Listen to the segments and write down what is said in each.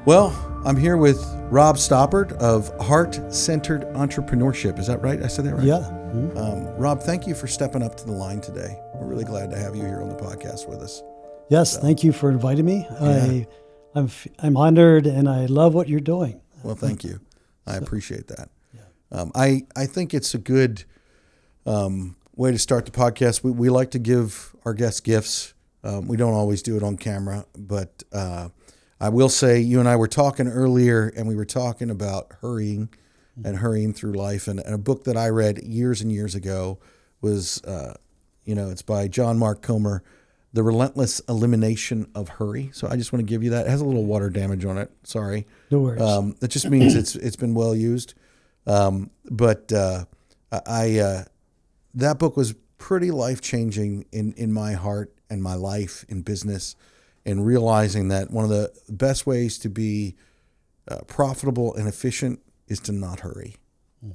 Well, I'm here with Rob Stoppard of Heart-Centered Entrepreneurship. Is that right? I said that right? Yeah. Mm-hmm. Rob, thank you for stepping up to the line today. We're really glad to have you here on the podcast with us. Yes, thank you for inviting me. Yeah. I'm honored, and I love what you're doing. Well, thank you. I appreciate that. Yeah. I think it's a good way to start the podcast. We like to give our guests gifts. We don't always do it on camera, but I will say you and I were talking earlier, and we were talking about hurrying through life. And a book that I read years and years ago was, it's by John Mark Comer, The Relentless Elimination of Hurry. So I just want to give you that. It has a little water damage on it. Sorry. No worries. That just means it's been well used. But that book was pretty life-changing in my heart and my life in business, and realizing that one of the best ways to be profitable and efficient is to not hurry.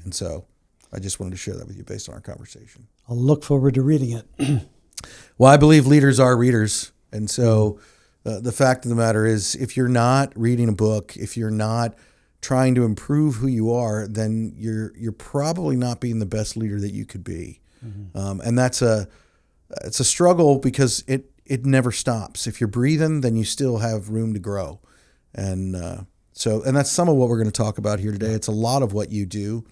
And so I just wanted to share that with you based on our conversation. I'll look forward to reading it. Well, I believe leaders are readers. And so the fact of the matter is, if you're not reading a book, if you're not trying to improve who you are, then you're probably not being the best leader that you could be. Mm-hmm. And it's a struggle because it never stops. If you're breathing, then you still have room to grow. And that's some of what we're going to talk about here today. It's a lot of what you do.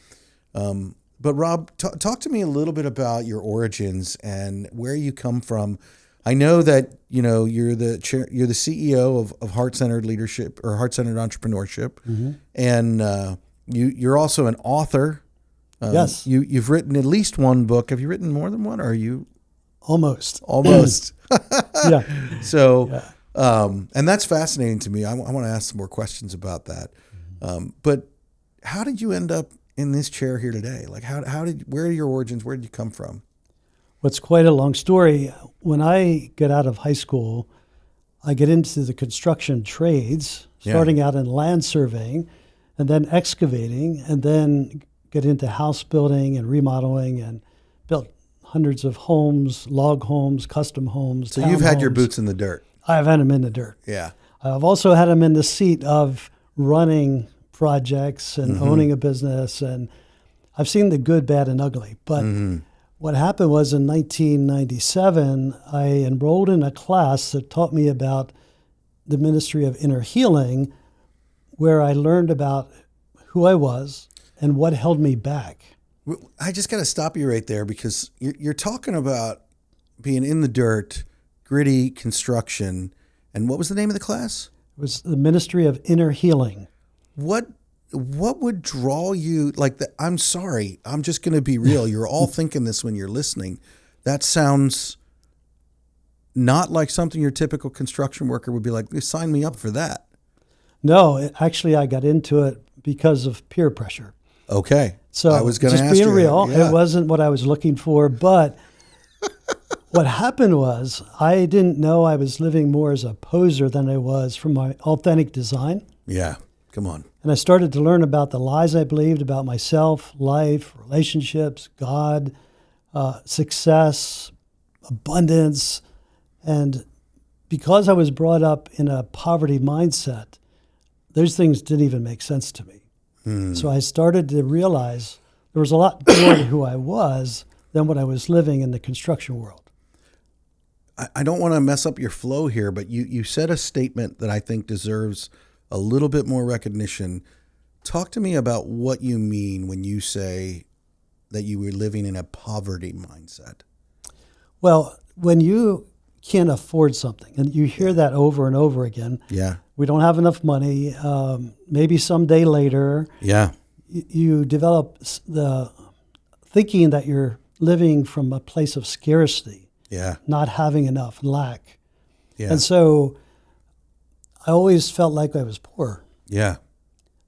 But Rob, talk to me a little bit about your origins and where you come from. I know that, you're the CEO of Heart-Centered Leadership or Heart-Centered Entrepreneurship. Mm-hmm. And you're also an author. Yes. You've written at least one book. Have you written more than one, or are you? Almost. Yeah. So, yeah. And that's fascinating to me. I want to ask some more questions about that. But how did you end up in this chair here today? Like, where are your origins? Where did you come from? Well, it's quite a long story. When I get out of high school, I get into the construction trades, starting out in land surveying, and then excavating, and then get into house building and remodeling, and built hundreds of homes, log homes, custom homes. So you've had your boots in the dirt. I've had them in the dirt. Yeah. I've also had them in the seat of running projects and owning a business. And I've seen the good, bad, and ugly. But what happened was in 1997, I enrolled in a class that taught me about the ministry of inner healing, where I learned about who I was and what held me back. I just got to stop you right there, because you're talking about being in the dirt, gritty construction. And what was the name of the class? It was the Ministry of Inner Healing. What would draw you like that? I'm sorry. I'm just going to be real. You're all thinking this when you're listening. That sounds not like something your typical construction worker would be like, sign me up for that. No, actually, I got into it because of peer pressure. Okay. So I was going to just ask being you, real, yeah. It wasn't what I was looking for. But what happened was I didn't know I was living more as a poser than I was from my authentic design. Yeah. Come on. And I started to learn about the lies I believed about myself, life, relationships, God, success, abundance. And because I was brought up in a poverty mindset, those things didn't even make sense to me. So I started to realize there was a lot more to who I was than what I was living in the construction world. I don't want to mess up your flow here, but you said a statement that I think deserves a little bit more recognition. Talk to me about what you mean when you say that you were living in a poverty mindset. Well, when you can't afford something, and you hear that over and over again. Yeah. We don't have enough money. Maybe someday later. Yeah. You develop the thinking that you're living from a place of scarcity. Yeah. Not having enough, lack. Yeah. And so I always felt like I was poor. Yeah.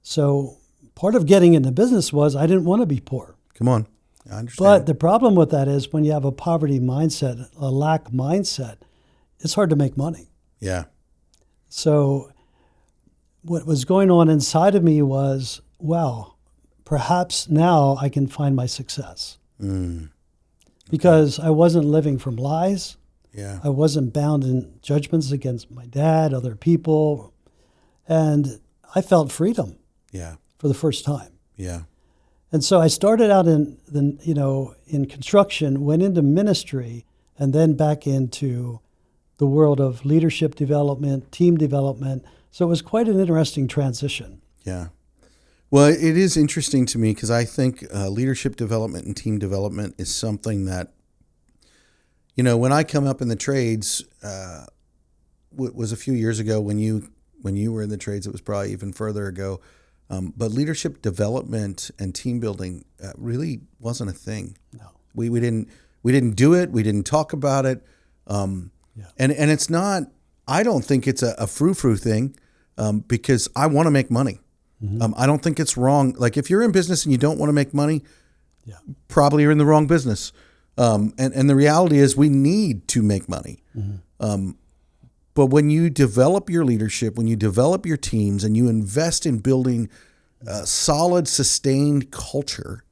So part of getting into business was I didn't want to be poor. Come on. I understand. But the problem with that is when you have a poverty mindset, a lack mindset, it's hard to make money. Yeah. So what was going on inside of me was, wow, perhaps now I can find my success. Because I wasn't living from lies. Yeah. I wasn't bound in judgments against my dad, other people. And I felt freedom Yeah. for the first time. Yeah. And so I started out in construction, went into ministry, and then back into the world of leadership development, team development. So it was quite an interesting transition. Yeah. Well, it is interesting to me because I think leadership development and team development is something that, when I come up in the trades, was a few years ago when you were in the trades, it was probably even further ago. But leadership development and team building really wasn't a thing. No. We didn't do it. We didn't talk about it. And it's not, I don't think it's a frou-frou thing because I want to make money. Mm-hmm. I don't think it's wrong. Like if you're in business and you don't want to make money, probably you're in the wrong business. And the reality is we need to make money. Mm-hmm. But when you develop your leadership, when you develop your teams and you invest in building a solid, sustained culture,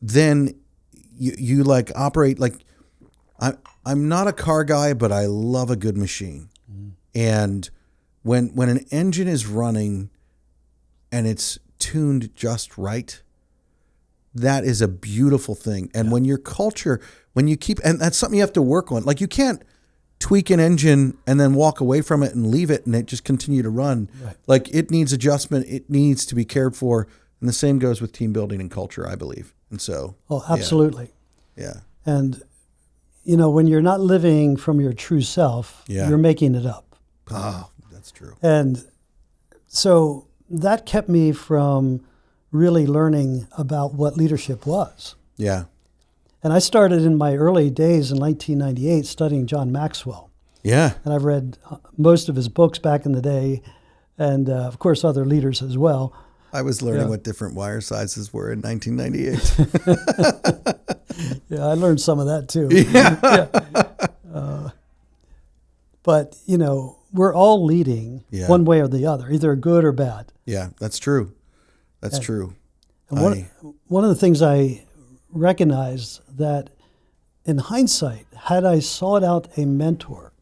then you like operate like I'm not a car guy, but I love a good machine. Mm-hmm. And when an engine is running and it's tuned just right, that is a beautiful thing. And when your culture, when you keep, and that's something you have to work on. Like you can't tweak an engine and then walk away from it and leave it and it just continue to run. Right. Like it needs adjustment. It needs to be cared for. And the same goes with team building and culture, I believe. And so. Oh, absolutely. Yeah. And, when you're not living from your true self, you're making it up. Oh, that's true. And so that kept me from really learning about what leadership was. Yeah. And I started in my early days in 1998 studying John Maxwell. Yeah. And I've read most of his books back in the day, and of course other leaders as well. I was learning what different wire sizes were in 1998. Yeah, I learned some of that too. Yeah. But, we're all leading one way or the other, either good or bad. Yeah, that's true. That's true. And one of the things I recognized that in hindsight, had I sought out a mentor,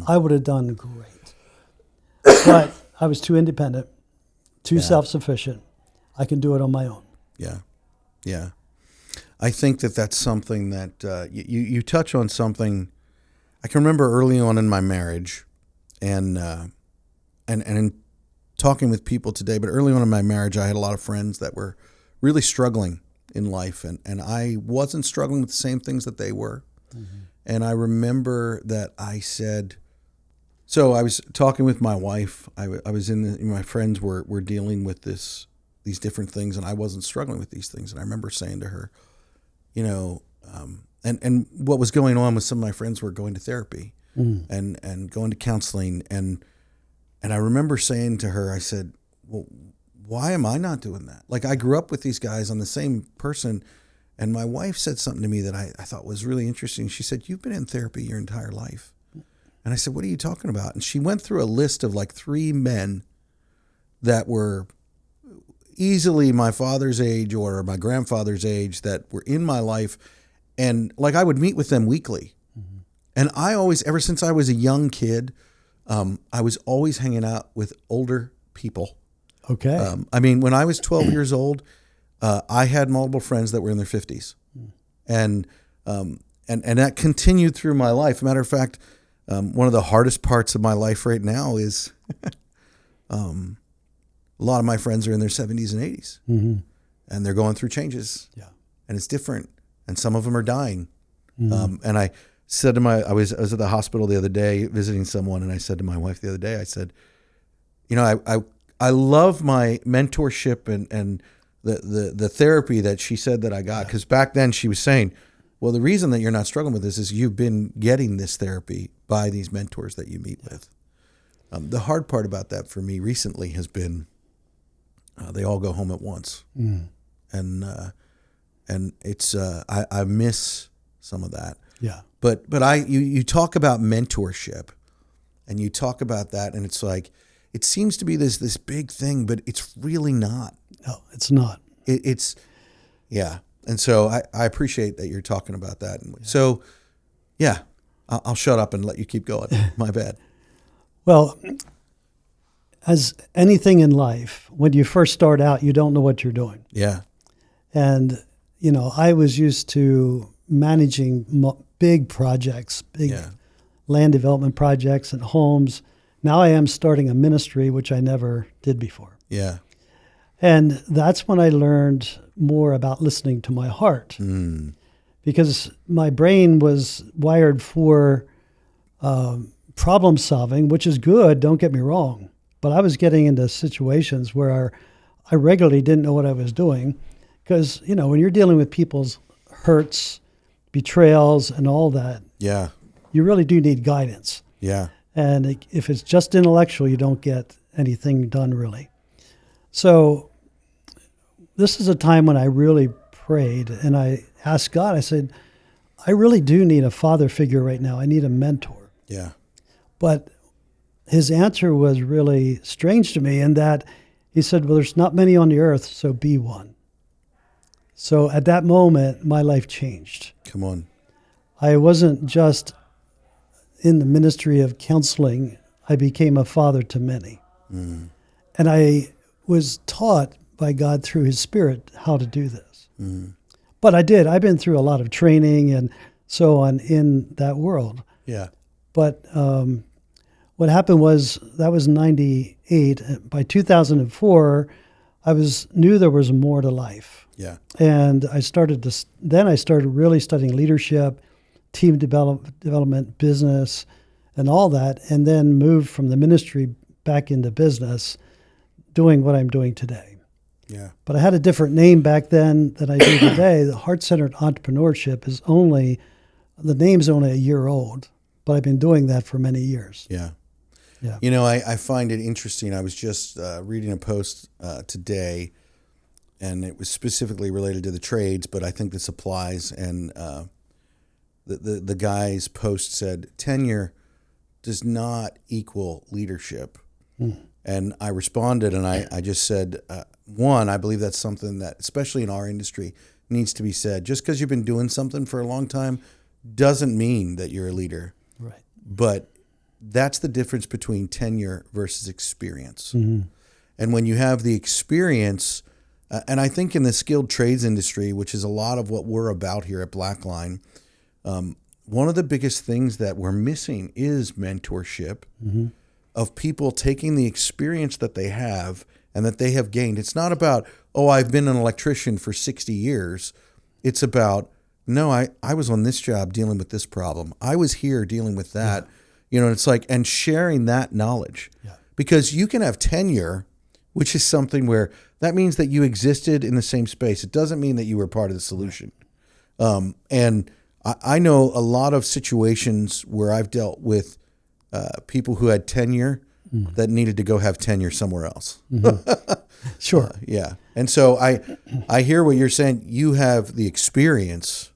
I would have done great. But I was too independent, too self-sufficient. I can do it on my own. Yeah. Yeah. I think that's something that you touch on something. I can remember early on in my marriage and in talking with people today, but early on in my marriage, I had a lot of friends that were really struggling in life, and I wasn't struggling with the same things that they were. Mm-hmm. And I remember that I said, so I was talking with my wife. I was my friends were dealing with these different things, and I wasn't struggling with these things. And I remember saying to her, and what was going on with some of my friends were going to therapy and going to counseling, and I remember saying to her, I said, well, why am I not doing that? Like I grew up with these guys, I'm the same person. And my wife said something to me that I thought was really interesting. She said, you've been in therapy your entire life. And I said, what are you talking about? And she went through a list of like 3 men that were easily my father's age or my grandfather's age that were in my life. And like I would meet with them weekly. Mm-hmm. And I always, ever since I was a young kid, I was always hanging out with older people. Okay. I mean, when I was 12 years old, I had multiple friends that were in their 50s. And that continued through my life. Matter of fact, one of the hardest parts of my life right now is a lot of my friends are in their 70s and 80s. Mm-hmm. And they're going through changes. Yeah. And it's different. And some of them are dying. Mm-hmm. And I said to I was at the hospital the other day visiting someone, and I said to my wife the other day, I said, I love my mentorship and the therapy that she said that I got, because back then she was saying, well, the reason that you're not struggling with this is you've been getting this therapy by these mentors that you meet with. The hard part about that for me recently has been they all go home at once, and it's I miss some of that. Yeah. But you talk about mentorship, and you talk about that, and it's like, it seems to be this big thing, but it's really not. No, it's not. It's And so I appreciate that you're talking about that. So, I'll shut up and let you keep going. My bad. Well, as anything in life, when you first start out, you don't know what you're doing. Yeah. And, I was used to managing big projects, big land development projects and homes. Now I am starting a ministry, which I never did before. Yeah. And that's when I learned more about listening to my heart. Because my brain was wired for problem solving, which is good, don't get me wrong. But I was getting into situations where I regularly didn't know what I was doing. Because, when you're dealing with people's hurts, betrayals, and all that, you really do need guidance. Yeah. And if it's just intellectual, you don't get anything done really. So this is a time when I really prayed and I asked God, I said, I really do need a father figure right now. I need a mentor. Yeah. But his answer was really strange to me in that he said, well, there's not many on the earth, so be one. So at that moment, my life changed. Come on. I wasn't just in the ministry of counseling. I became a father to many. And I was taught by God through his Spirit how to do this. But I did. I've been through a lot of training and so on in that world. Yeah. But what happened was, that was 98. By 2004, I knew there was more to life. Yeah. And I started really studying leadership, team development, business, and all that, and then moved from the ministry back into business, doing what I'm doing today. Yeah. But I had a different name back then than I do today. The Heart-Centered Entrepreneurship the name's only a year old, but I've been doing that for many years. Yeah. Yeah. I find it interesting. I was just reading a post today, and it was specifically related to the trades, but I think this applies. And the guy's post said, tenure does not equal leadership. And I responded, and I just said, one, I believe that's something that, especially in our industry, needs to be said. Just because you've been doing something for a long time doesn't mean that you're a leader. Right. But that's the difference between tenure versus experience. And when you have the experience, and I think in the skilled trades industry, which is a lot of what we're about here at Blackline, one of the biggest things that we're missing is mentorship of people taking the experience that they have and that they have gained. It's not about, oh, I've been an electrician for 60 years. It's about, no, I was on this job dealing with this problem. I was here dealing with that. It's like, and sharing that knowledge. Because you can have tenure, which is something where that means that you existed in the same space. It doesn't mean that you were part of the solution. And I know a lot of situations where I've dealt with people who had tenure that needed to go have tenure somewhere else. Sure. Yeah. And so I hear what you're saying. You have the experience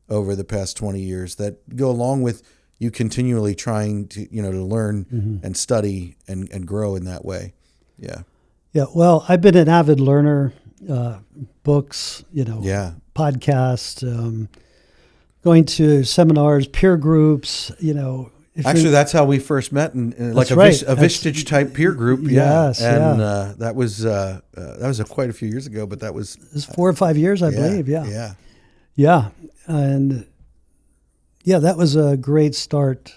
over the past 20 years that go along with you continually trying to, to learn and study and grow in that way. Yeah. Yeah. Well, I've been an avid learner, books, podcasts, going to seminars, peer groups, Actually, that's how we first met in like a Vistage type peer group. Yes, and that was quite a few years ago, but that was 4 or 5 years, I believe. Yeah. And that was a great start.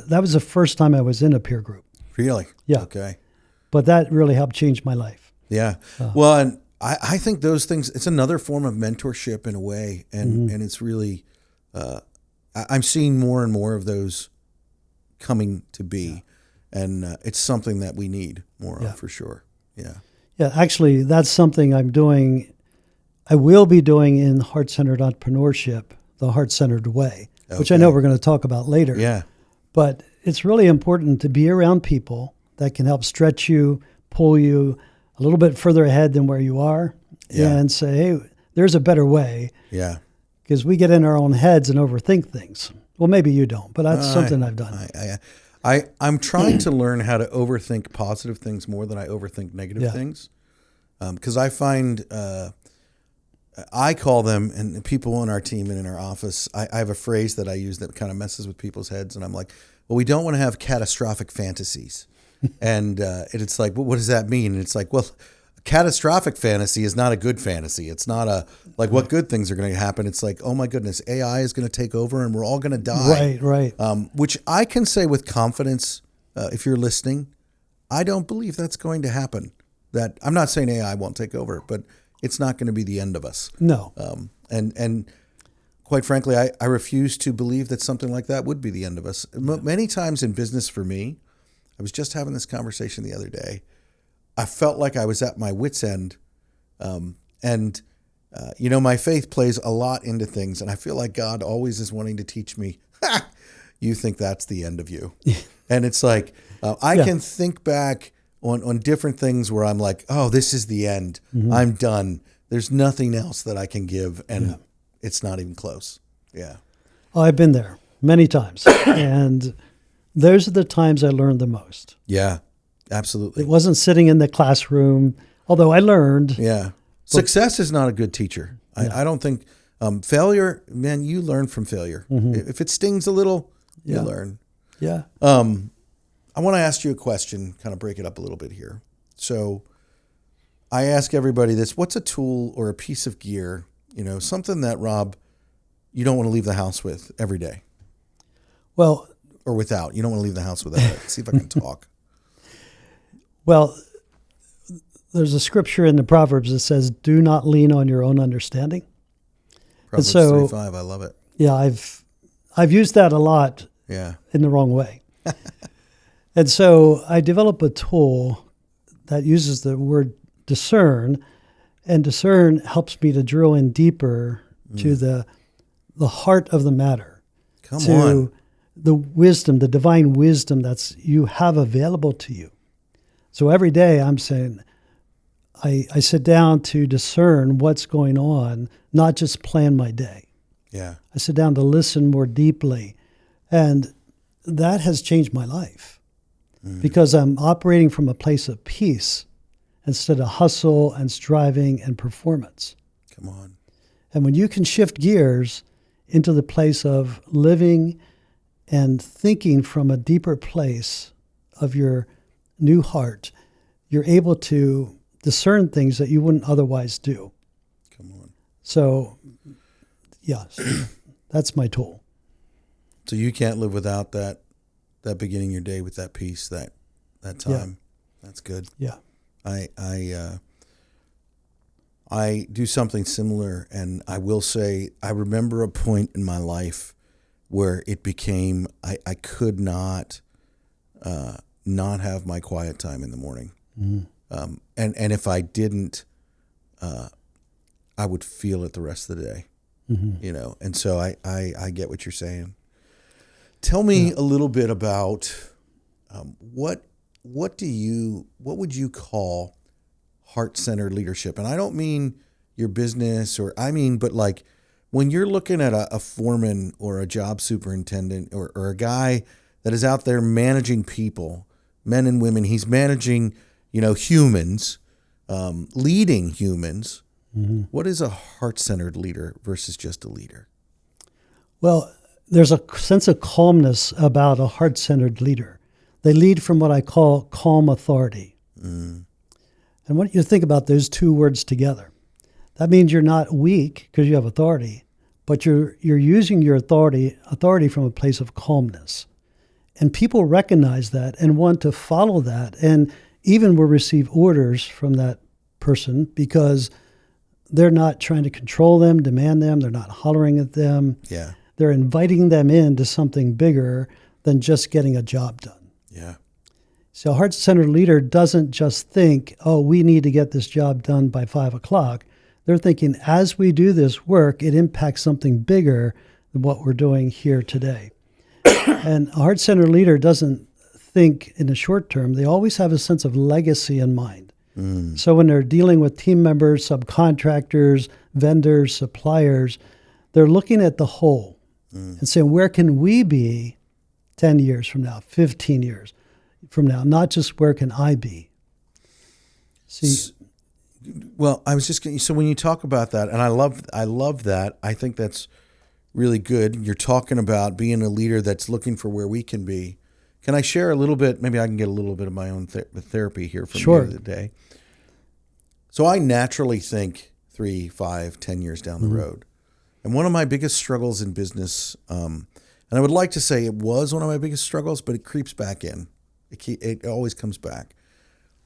That was the first time I was in a peer group. Really? Yeah. Okay. But that really helped change my life. Yeah. Well, and I think those things, it's another form of mentorship in a way. And it's really, I'm seeing more and more of those coming to be. And it's something that we need more of for sure. Yeah. Yeah. Actually, that's something I'm doing. I will be doing in Heart-Centered Entrepreneurship, the Heart-Centered Way, which I know we're going to talk about later. Yeah. But it's really important to be around people that can help stretch you, pull you a little bit further ahead than where you are, and say, hey, there's a better way. Yeah. Because we get in our own heads and overthink things. Well, maybe you don't, but that's something I've done. I'm trying to learn how to overthink positive things more than I overthink negative things. Because I find, I call them, and people on our team and in our office, I have a phrase that I use that kind of messes with people's heads. And I'm like, well, we don't want to have catastrophic fantasies. And it's like, well, what does that mean? And it's like, well, catastrophic fantasy is not a good fantasy. It's not a, like, what good things are going to happen. It's like, oh my goodness, AI is going to take over and we're all going to die. Right. Which I can say with confidence, if you're listening, I don't believe that's going to happen. That I'm not saying AI won't take over, but it's not going to be the end of us. No. And quite frankly, I refuse to believe that something like that would be the end of us. Many times in business for me, I was just having this conversation the other day. I felt like I was at my wit's end. My faith plays a lot into things. And I feel like God always is wanting to teach me, you think that's the end of you. And it's like, I can think back on different things where I'm like, oh, this is the end. Mm-hmm. I'm done. There's nothing else that I can give. And it's not even close. Yeah. Oh, I've been there many times. And those are the times I learned the most. Yeah, absolutely. It wasn't sitting in the classroom, although I learned. Yeah. Success is not a good teacher. I don't think failure, man, you learn from failure. Mm-hmm. If it stings a little, you learn. Yeah. I want to ask you a question, kind of break it up a little bit here. So I ask everybody this: what's a tool or a piece of gear, something that, Rob, you don't want to leave the house with every day? Well, or without. You don't want to leave the house without it. See if I can talk. Well, there's a scripture in the Proverbs that says, do not lean on your own understanding. Proverbs 3:5, I love it. Yeah, I've used that a lot in the wrong way. And so I developed a tool that uses the word discern, and discern helps me to drill in deeper to the heart of the matter. Come on. The wisdom, the divine wisdom that's you have available to you. So every day I'm saying, I sit down to discern what's going on, not just plan my day. Yeah. I sit down to listen more deeply. And that has changed my life because I'm operating from a place of peace instead of hustle and striving and performance. Come on. And when you can shift gears into the place of living and thinking from a deeper place of your new heart, you're able to discern things that you wouldn't otherwise do. Come on. So, yes, that's my tool. So you can't live without that beginning your day with that peace, that time. Yeah. That's good. Yeah. I do something similar, and I will say I remember a point in my life where it became I could not have my quiet time in the morning. Mm-hmm. And if I didn't, I would feel it the rest of the day. Mm-hmm. And so I get what you're saying. Tell me a little bit about what would you call heart-centered leadership? And I don't mean your business, but like when you're looking at a foreman or a job superintendent or a guy that is out there managing people, men and women, he's managing, humans, leading humans. Mm-hmm. What is a heart-centered leader versus just a leader? Well, there's a sense of calmness about a heart-centered leader. They lead from what I call calm authority. Mm. And what you think about those two words together, that means you're not weak because you have authority, but you're using your authority from a place of calmness. And people recognize that and want to follow that, and even will receive orders from that person because they're not trying to control them, demand them, they're not hollering at them. Yeah. They're inviting them into something bigger than just getting a job done. Yeah. So a heart-centered leader doesn't just think, oh, we need to get this job done by 5 o'clock. They're thinking, as we do this work, it impacts something bigger than what we're doing here today. And a heart-centered leader doesn't think in the short term. They always have a sense of legacy in mind. Mm. So when they're dealing with team members, subcontractors, vendors, suppliers, they're looking at the whole. And saying, where can we be 10 years from now, 15 years from now, not just where can I be? See, well, I was just getting, so when you talk about that, and I love that. I think that's really good. You're talking about being a leader that's looking for where we can be. Can I share a little bit? Maybe I can get a little bit of my own therapy here from Sure. you today. So I naturally think 3, 5, 10 years down the road. And one of my biggest struggles in business, and I would like to say it was one of my biggest struggles, but it creeps back in. It always comes back.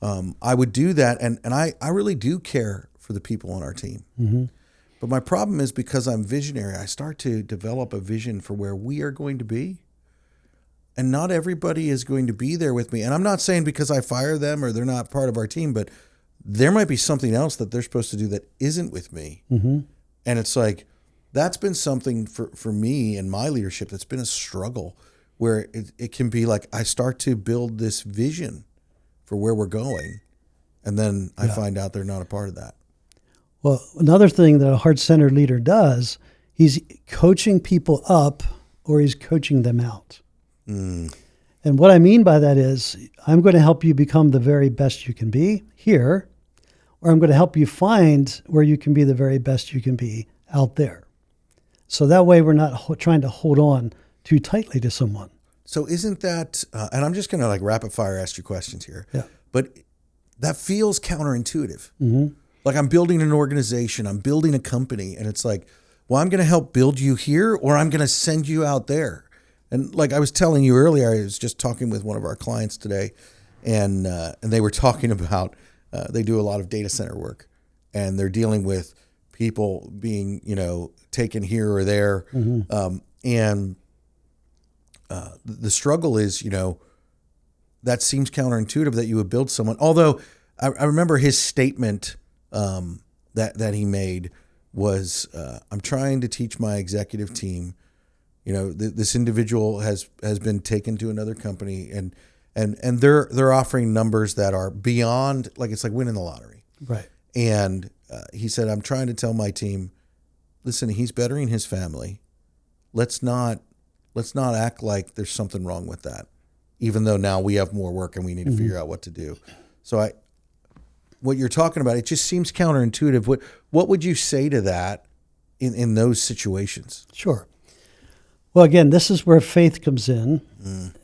I would do that, and I really do care for the people on our team. But my problem is because I'm visionary, I start to develop a vision for where we are going to be. And not everybody is going to be there with me. And I'm not saying because I fire them or they're not part of our team, but there might be something else that they're supposed to do that isn't with me. And it's like, that's been something for me and my leadership that's been a struggle, where it can be like I start to build this vision for where we're going, and then I find out they're not a part of that. Well, another thing that a heart-centered leader does, he's coaching people up or he's coaching them out. And what I mean by that is, I'm going to help you become the very best you can be here, or I'm going to help you find where you can be the very best you can be out there. So that way we're not trying to hold on too tightly to someone. So isn't that, and I'm just going to like rapid fire ask you questions here, but that feels counterintuitive. Like I'm building an organization, I'm building a company, and it's like, well, I'm going to help build you here, or I'm going to send you out there. And like I was telling you earlier, I was just talking with one of our clients today, and they were talking about, they do a lot of data center work, and they're dealing with people being, taken here or there. And the struggle is, that seems counterintuitive that you would build someone. Although I remember his statement that he made was, I'm trying to teach my executive team, this individual has been taken to another company, and they're offering numbers that are beyond, like it's like winning the lottery. Right. And he said, I'm trying to tell my team, listen, he's bettering his family. Let's not act like there's something wrong with that, even though now we have more work and we need to figure out what to do. So what you're talking about, it just seems counterintuitive. What would you say to that in those situations? Sure. Well, again, this is where faith comes in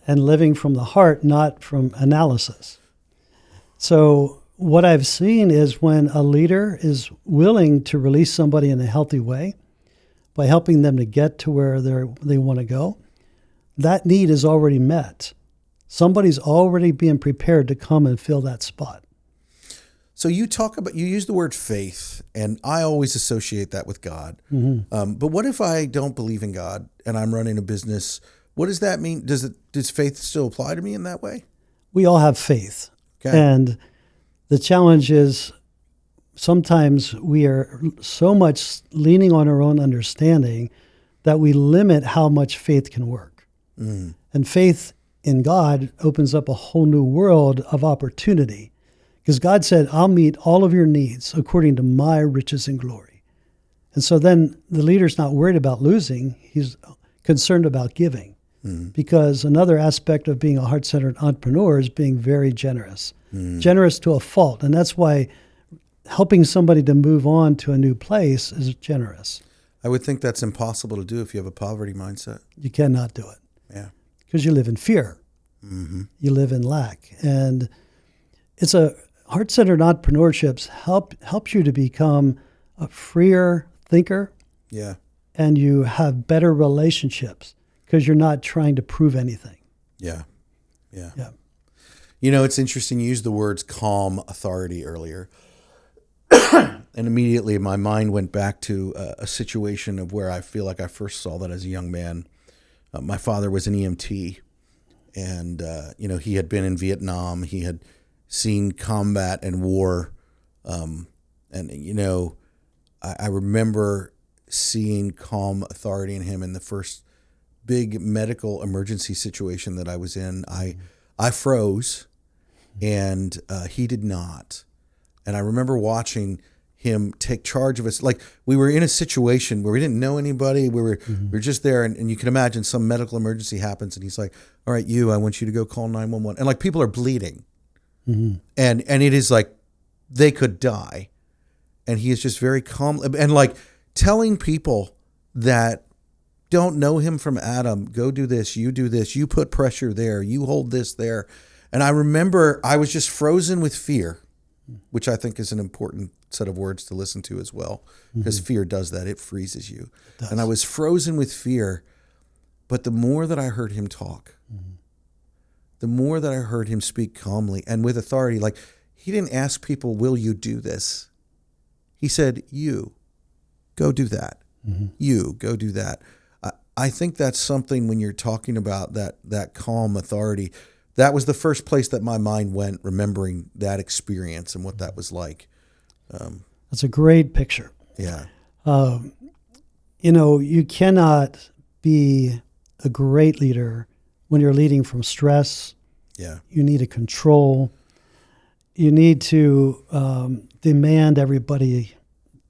and living from the heart, not from analysis. So what I've seen is when a leader is willing to release somebody in a healthy way by helping them to get to where they want to go, that need is already met. Somebody's already being prepared to come and fill that spot. So you use the word faith, and I always associate that with God. But what if I don't believe in God and I'm running a business? What does that mean? Does faith still apply to me in that way? We all have faith. Okay. And the challenge is sometimes we are so much leaning on our own understanding that we limit how much faith can work. And faith in God opens up a whole new world of opportunity. Because God said, I'll meet all of your needs according to my riches and glory. And so then the leader's not worried about losing. He's concerned about giving. Because another aspect of being a heart-centered entrepreneur is being very generous. Generous to a fault. And that's why helping somebody to move on to a new place is generous. I would think that's impossible to do if you have a poverty mindset. You cannot do it. Yeah. Because you live in fear. You live in lack. And it's a heart-centered entrepreneurship helps you to become a freer thinker. Yeah. And you have better relationships because you're not trying to prove anything. Yeah. Yeah. It's interesting. You used the words calm authority earlier. And immediately my mind went back to a situation of where I feel like I first saw that as a young man. My father was an EMT, and, he had been in Vietnam. He had seen combat and war. I remember seeing calm authority in him in the first big medical emergency situation that I was in. I froze, and he did not. And I remember watching him take charge of us. Like, we were in a situation where we didn't know anybody. We were just there, and you can imagine some medical emergency happens, and he's like, all right, I want you to go call 911. And like, people are bleeding. And it is like they could die. And he is just very calm and like telling people that don't know him from Adam. Go do this. You do this. You put pressure there. You hold this there. And I remember I was just frozen with fear, which I think is an important set of words to listen to as well, because fear does that. It freezes you. And I was frozen with fear. But the more that I heard him talk, the more that I heard him speak calmly and with authority, like he didn't ask people, will you do this? He said, you go do that. You go do that. I think that's something when you're talking about that calm authority, that was the first place that my mind went, remembering that experience and what that was like. That's a great picture. Yeah. You cannot be a great leader when you're leading from stress. Yeah. You need to control. You need to demand everybody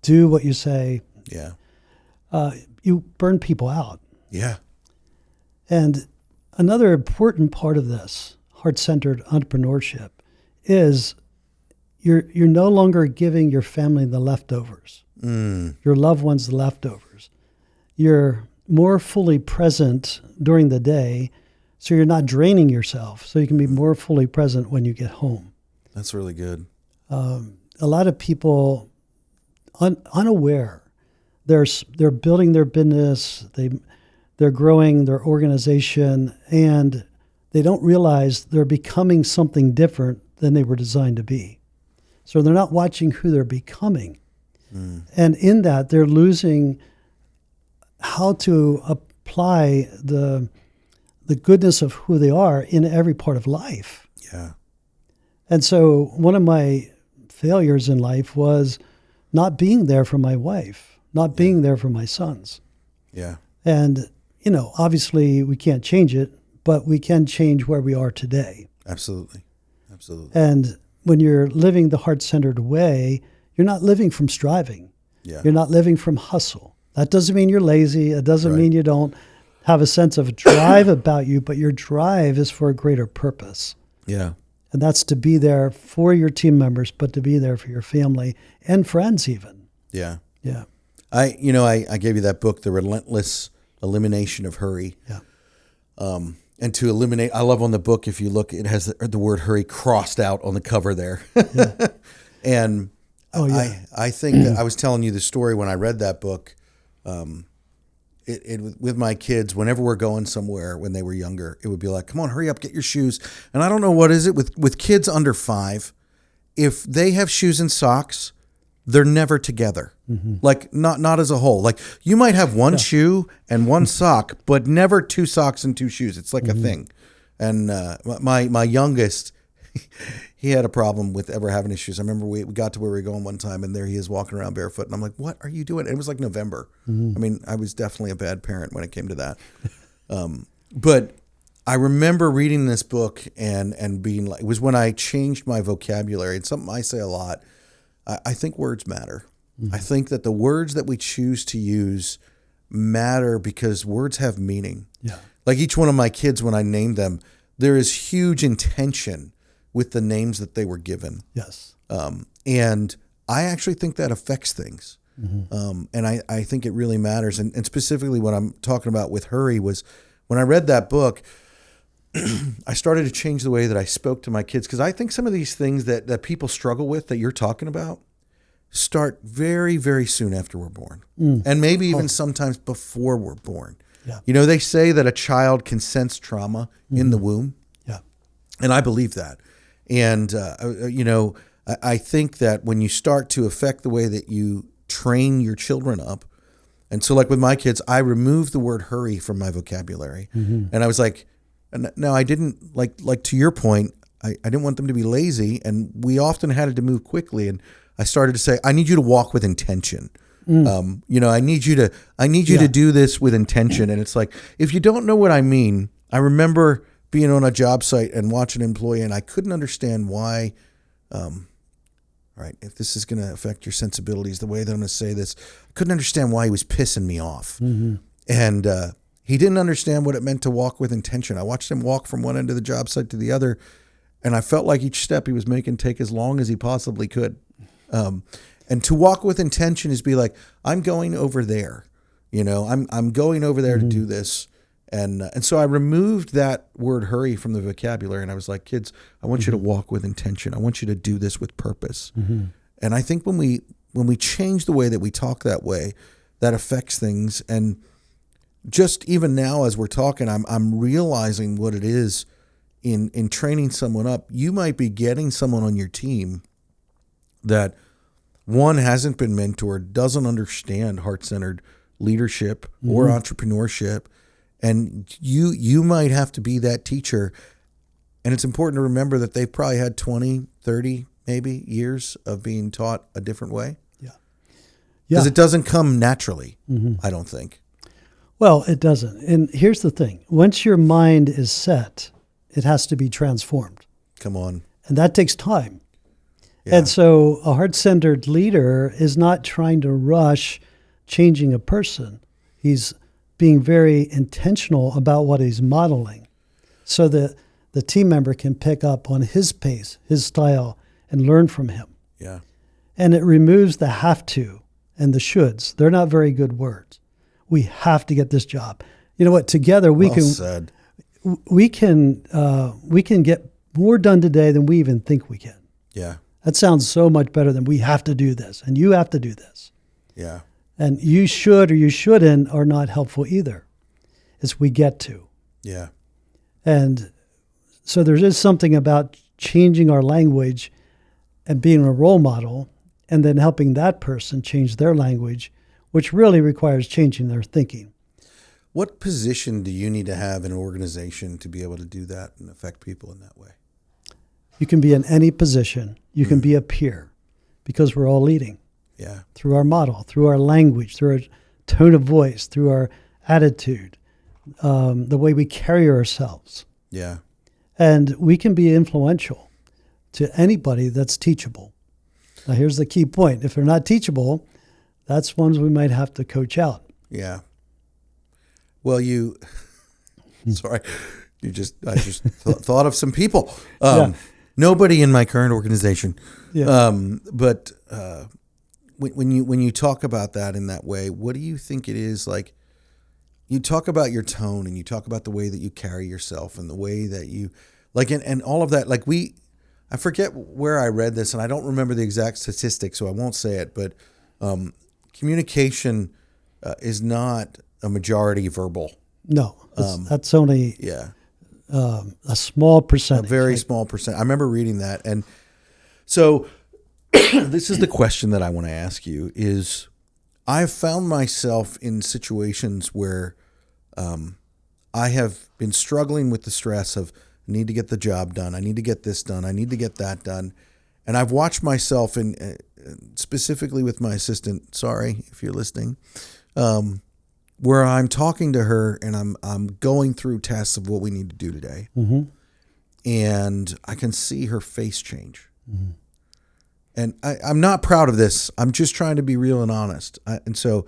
do what you say. Yeah. You burn people out. Yeah. And another important part of this heart-centered entrepreneurship is you're no longer giving your family the leftovers, your loved ones the leftovers. You're more fully present during the day, so you're not draining yourself, so you can be more fully present when you get home. That's really good. A lot of people unaware, they're building their business, they're growing their organization, and they don't realize they're becoming something different than they were designed to be. So they're not watching who they're becoming. And in that, they're losing how to apply the goodness of who they are in every part of life. Yeah. And so one of my failures in life was not being there for my wife, not being there for my sons. Yeah. And, obviously we can't change it, but we can change where we are today. Absolutely. Absolutely. And when you're living the heart-centered way, you're not living from striving. Yeah. You're not living from hustle. That doesn't mean you're lazy. It doesn't Right. mean you don't have a sense of drive about you, but your drive is for a greater purpose. Yeah. And that's to be there for your team members, but to be there for your family and friends even. Yeah. Yeah. I gave you that book, The Relentless Elimination of Hurry. Yeah. And to eliminate, I love on the book, if you look, it has the word hurry crossed out on the cover there. Yeah. And I think that I was telling you the story when I read that book, with my kids, whenever we're going somewhere when they were younger, it would be like, come on, hurry up, get your shoes. And I don't know what is it with kids under 5, if they have shoes and socks, they're never together. Like not as a whole. Like you might have one shoe and one sock, but never 2 socks and 2 shoes. It's like a thing. And my youngest, he had a problem with ever having his shoes. I remember we got to where we were going one time, and there he is walking around barefoot. And I'm like, what are you doing? And it was like November. I mean, I was definitely a bad parent when it came to that. But I remember reading this book and being like, it was when I changed my vocabulary. It's something I say a lot. I think words matter. I think that the words that we choose to use matter because words have meaning. Yeah. Like each one of my kids, when I named them, there is huge intention with the names that they were given. Yes. And I actually think that affects things. And I think it really matters. And specifically what I'm talking about with hurry was when I read that book, I started to change the way that I spoke to my kids, because I think some of these things that people struggle with that you're talking about start very, very soon after we're born. And maybe even sometimes before we're born. Yeah. They say that a child can sense trauma in the womb. Yeah. And I believe that. And, I think that when you start to affect the way that you train your children up, and so like with my kids, I removed the word hurry from my vocabulary. And I was like, no, I didn't, like to your point, I didn't want them to be lazy, and we often had to move quickly. And I started to say, I need you to walk with intention. I need you to do this with intention. And it's like, if you don't know what I mean, I remember being on a job site and watching an employee, and I couldn't understand why, if this is going to affect your sensibilities, the way that I'm going to say this, I couldn't understand why he was pissing me off. And he didn't understand what it meant to walk with intention. I watched him walk from one end of the job site to the other, and I felt like each step he was making take as long as he possibly could. And to walk with intention is be like, I'm going over there. I'm going over there to do this. And so I removed that word hurry from the vocabulary, and I was like, kids, I want you to walk with intention. I want you to do this with purpose. And I think when we change the way that we talk that way, that affects things. And just even now as we're talking, I'm realizing what it is in training someone up. You might be getting someone on your team that, one, hasn't been mentored, doesn't understand heart-centered leadership or entrepreneurship. And you might have to be that teacher. And it's important to remember that they've probably had 20, 30, maybe years of being taught a different way. Yeah. Because it doesn't come naturally, I don't think. Well, it doesn't. And here's the thing. Once your mind is set, it has to be transformed. Come on. And that takes time. Yeah. And so a heart-centered leader is not trying to rush changing a person. He's being very intentional about what he's modeling so that the team member can pick up on his pace, his style, and learn from him. Yeah. And it removes the have to and the shoulds. They're not very good words. We have to get this job. You know what? Together we said. we can get more done today than we even think we can. Yeah. That sounds so much better than we have to do this and you have to do this. Yeah. And you should or you shouldn't are not helpful either. It's we get to. Yeah. And so there is something about changing our language and being a role model and then helping that person change their language, which really requires changing their thinking. What position do you need to have in an organization to be able to do that and affect people in that way? You can be in any position. You can be a peer because we're all leading. Yeah. Through our model, through our language, through our tone of voice, through our attitude, the way we carry ourselves. Yeah. And we can be influential to anybody that's teachable. Now, here's the key point. If they're not teachable, that's ones we might have to coach out. Yeah. Well, sorry, I just thought of some people. Nobody in my current organization. Yeah. But when you talk about that in that way, what do you think it is like? You talk about your tone and you talk about the way that you carry yourself and the way that you like, and all of that. Like I forget where I read this and I don't remember the exact statistics, so I won't say it, but communication is not a majority verbal. No, that's only a small percentage. A very small percent. I remember reading that. And so this is the question that I want to ask you is I've found myself in situations where I have been struggling with the stress of I need to get the job done. I need to get this done. I need to get that done. And I've watched myself in specifically with my assistant, sorry if you're listening, where I'm talking to her and I'm going through tasks of what we need to do today. Mm-hmm. And I can see her face change. Mm-hmm. And I'm not proud of this. I'm just trying to be real and honest. And so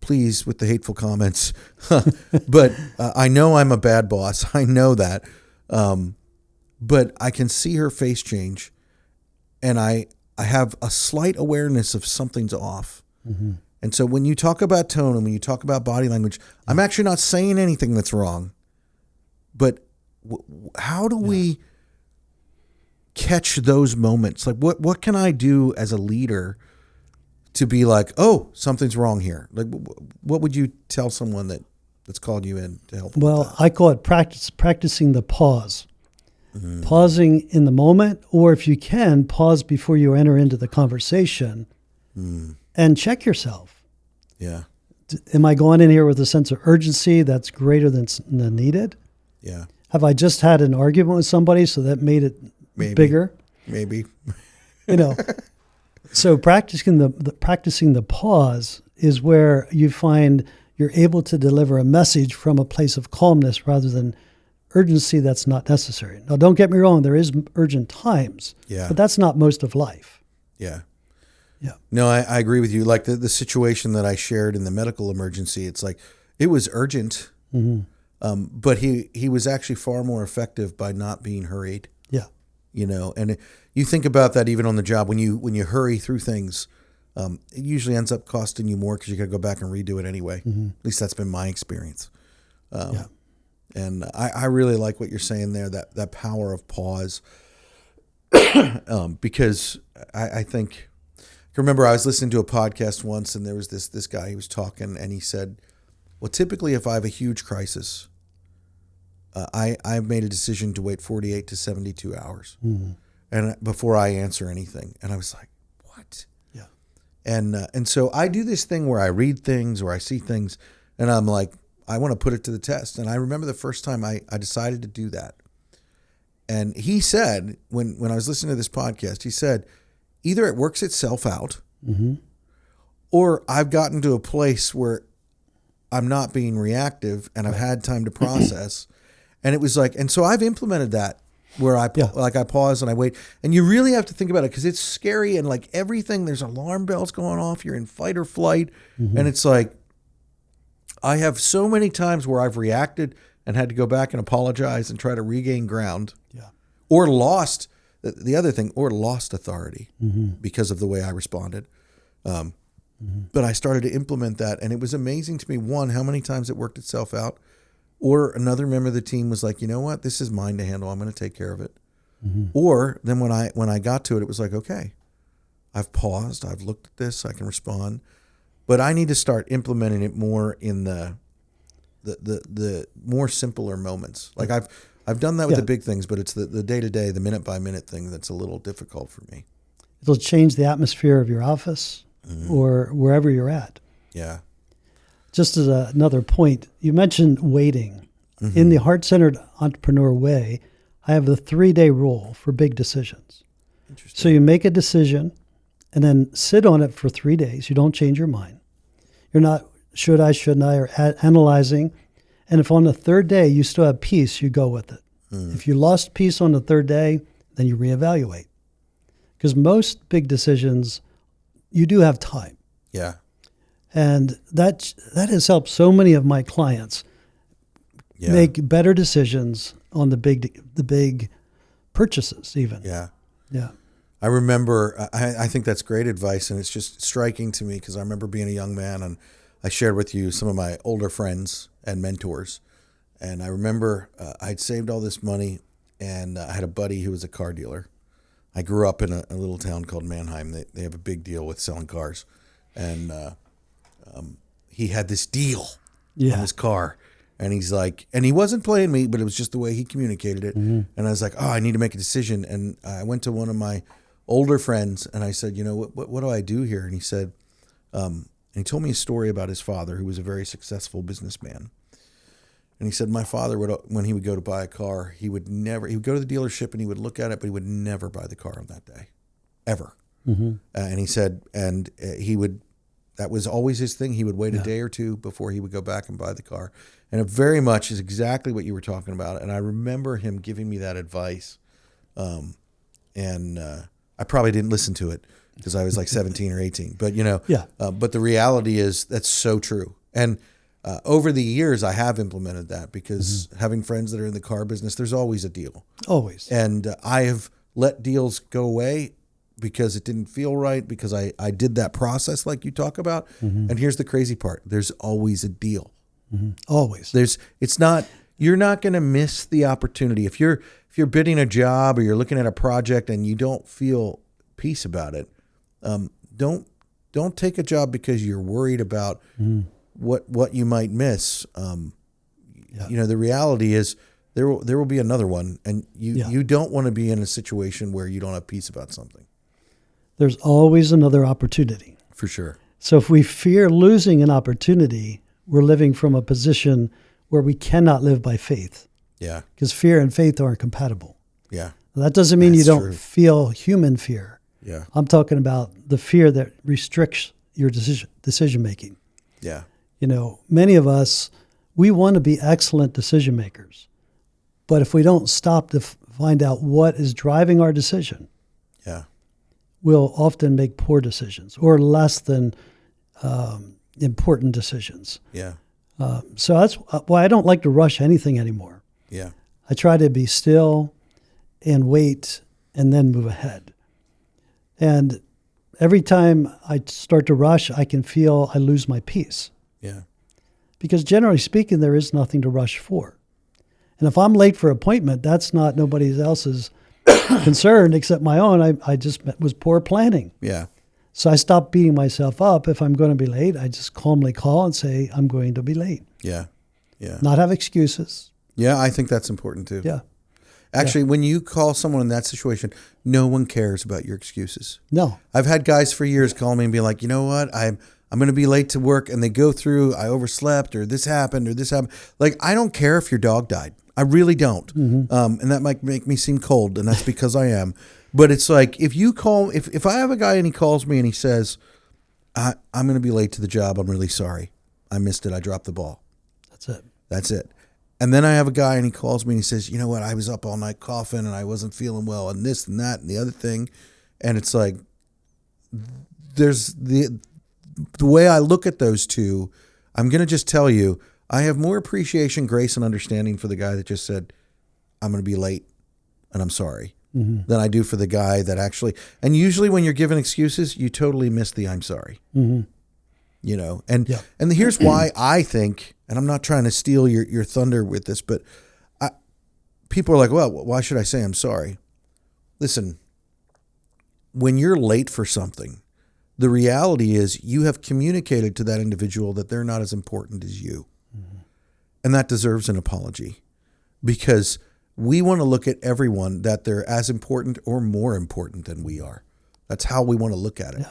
please, with the hateful comments, but I know I'm a bad boss. I know that. But I can see her face change and I have a slight awareness of something's off. Mm-hmm. And so when you talk about tone and when you talk about body language, I'm actually not saying anything that's wrong. But how do we catch those moments? Like what can I do as a leader to be like, oh, something's wrong here? Like what would you tell someone that's called you in to help? Well, I call it practicing the pause. Mm-hmm. Pausing in the moment, or if you can, pause before you enter into the conversation and check yourself. Yeah. Am I going in here with a sense of urgency that's greater than needed? Yeah. Have I just had an argument with somebody so that made it bigger? Maybe. So practicing the pause is where you find you're able to deliver a message from a place of calmness rather than urgency that's not necessary. Now, don't get me wrong, there is urgent times, but that's not most of life. Yeah. Yeah. No, I agree with you. Like the situation that I shared in the medical emergency, it's like it was urgent, but he was actually far more effective by not being hurried. Yeah. And you think about that even on the job when you hurry through things, it usually ends up costing you more because you got to go back and redo it anyway. At least that's been my experience. And I really like what you're saying there, that power of pause. Because I think, I remember I was listening to a podcast once, and there was this guy, he was talking, and he said, well, typically if I have a huge crisis, I've made a decision to wait 48 to 72 hours and before I answer anything. And I was like, what? Yeah. And so I do this thing where I read things or I see things, and I'm like, I want to put it to the test. And I remember the first time I decided to do that. And he said, when I was listening to this podcast, he said, either it works itself out or I've gotten to a place where I'm not being reactive and I've had time to process. And it was like, and so I've implemented that where I pause and I wait. And you really have to think about it because it's scary, and like everything, there's alarm bells going off. You're in fight or flight. And it's like, I have so many times where I've reacted and had to go back and apologize and try to regain ground. Yeah. Or lost, the other thing, or lost authority because of the way I responded. But I started to implement that, and it was amazing to me, one, how many times it worked itself out. Or another member of the team was like, you know what, this is mine to handle. I'm going to take care of it. Or then when I got to it, it was like, okay, I've paused. I've looked at this. I can respond. But I need to start implementing it more in the more simpler moments. Like I've done that with the big things, but it's the day-to-day, the minute-by-minute thing that's a little difficult for me. It'll change the atmosphere of your office or wherever you're at. Yeah. Just as another point, you mentioned waiting. In the heart-centered entrepreneur way, I have the 3-day rule for big decisions. Interesting. So you make a decision and then sit on it for 3 days. You don't change your mind. You're not should I, shouldn't I, or analyzing. And if on the third day you still have peace, you go with it. If you lost peace on the third day, then you reevaluate. Because most big decisions, you do have time. Yeah. And that has helped so many of my clients make better decisions on the big purchases even. Yeah. Yeah. I remember, I think that's great advice, and it's just striking to me because I remember being a young man, and I shared with you some of my older friends and mentors. And I remember I'd saved all this money, and I had a buddy who was a car dealer. I grew up in a little town called Mannheim. They have a big deal with selling cars. And he had this deal on his car. And he's like, and he wasn't playing me, but it was just the way he communicated it. And I was like, oh, I need to make a decision. And I went to one of my older friends, and I said, you know, what do I do here? And he said, and he told me a story about his father, who was a very successful businessman. And he said, my father would, when he would go to buy a car, he would go to the dealership and he would look at it, but he would never buy the car on that day, ever. And he said, and that was always his thing. He would wait a day or two before he would go back and buy the car. And it very much is exactly what you were talking about. And I remember him giving me that advice. And I probably didn't listen to it because I was like 17 or 18. But, you know, but the reality is that's so true. And over the years, I have implemented that because having friends that are in the car business, there's always a deal. Always. And I have let deals go away because it didn't feel right, because I did that process like you talk about. And here's the crazy part. There's always a deal. Always. You're not going to miss the opportunity. If you're bidding a job or you're looking at a project and you don't feel peace about it, don't take a job because you're worried about what you might miss. You know, the reality is there will be another one, and you don't want to be in a situation where you don't have peace about something. There's always another opportunity. For sure. So if we fear losing an opportunity, we're living from a position where we cannot live by faith. Yeah. Because fear and faith aren't compatible. Yeah. That doesn't mean you don't feel human fear. Yeah. I'm talking about the fear that restricts your decision making. Yeah. You know, many of us, we want to be excellent decision makers. But if we don't stop to find out what is driving our decision, we'll often make poor decisions or less than important decisions. Yeah. So that's why I don't like to rush anything anymore. Yeah. I try to be still and wait and then move ahead. And every time I start to rush, I can feel I lose my peace. Yeah. Because generally speaking, there is nothing to rush for. And if I'm late for an appointment, that's not nobody else's concern except my own. I just was poor planning. Yeah. So I stopped beating myself up. If I'm going to be late, I just calmly call and say, I'm going to be late. Yeah. Yeah. Not have excuses. Yeah, I think that's important too. Yeah. Actually, when you call someone in that situation, no one cares about your excuses. No. I've had guys for years call me and be like, you know what, I'm going to be late to work, and they go through, I overslept, or this happened, or this happened. Like, I don't care if your dog died. I really don't. Mm-hmm. And that might make me seem cold, and that's because I am. But it's like, if you call, if I have a guy and he calls me and he says, I'm going to be late to the job, I'm really sorry. I missed it. I dropped the ball. That's it. That's it. And then I have a guy and he calls me and he says, you know what, I was up all night coughing and I wasn't feeling well and this and that and the other thing. And it's like, there's the way I look at those two, I'm going to just tell you, I have more appreciation, grace, and understanding for the guy that just said, I'm going to be late and I'm sorry, than I do for the guy that actually, and usually when you're given excuses, you totally miss the I'm sorry. Mm-hmm. You know, and Yeah. and here's why I think, and I'm not trying to steal your thunder with this, but people are like, well, why should I say I'm sorry? Listen, when you're late for something, the reality is you have communicated to that individual that they're not as important as you. Mm-hmm. And that deserves an apology, because we want to look at everyone that they're as important or more important than we are. That's how we want to look at it.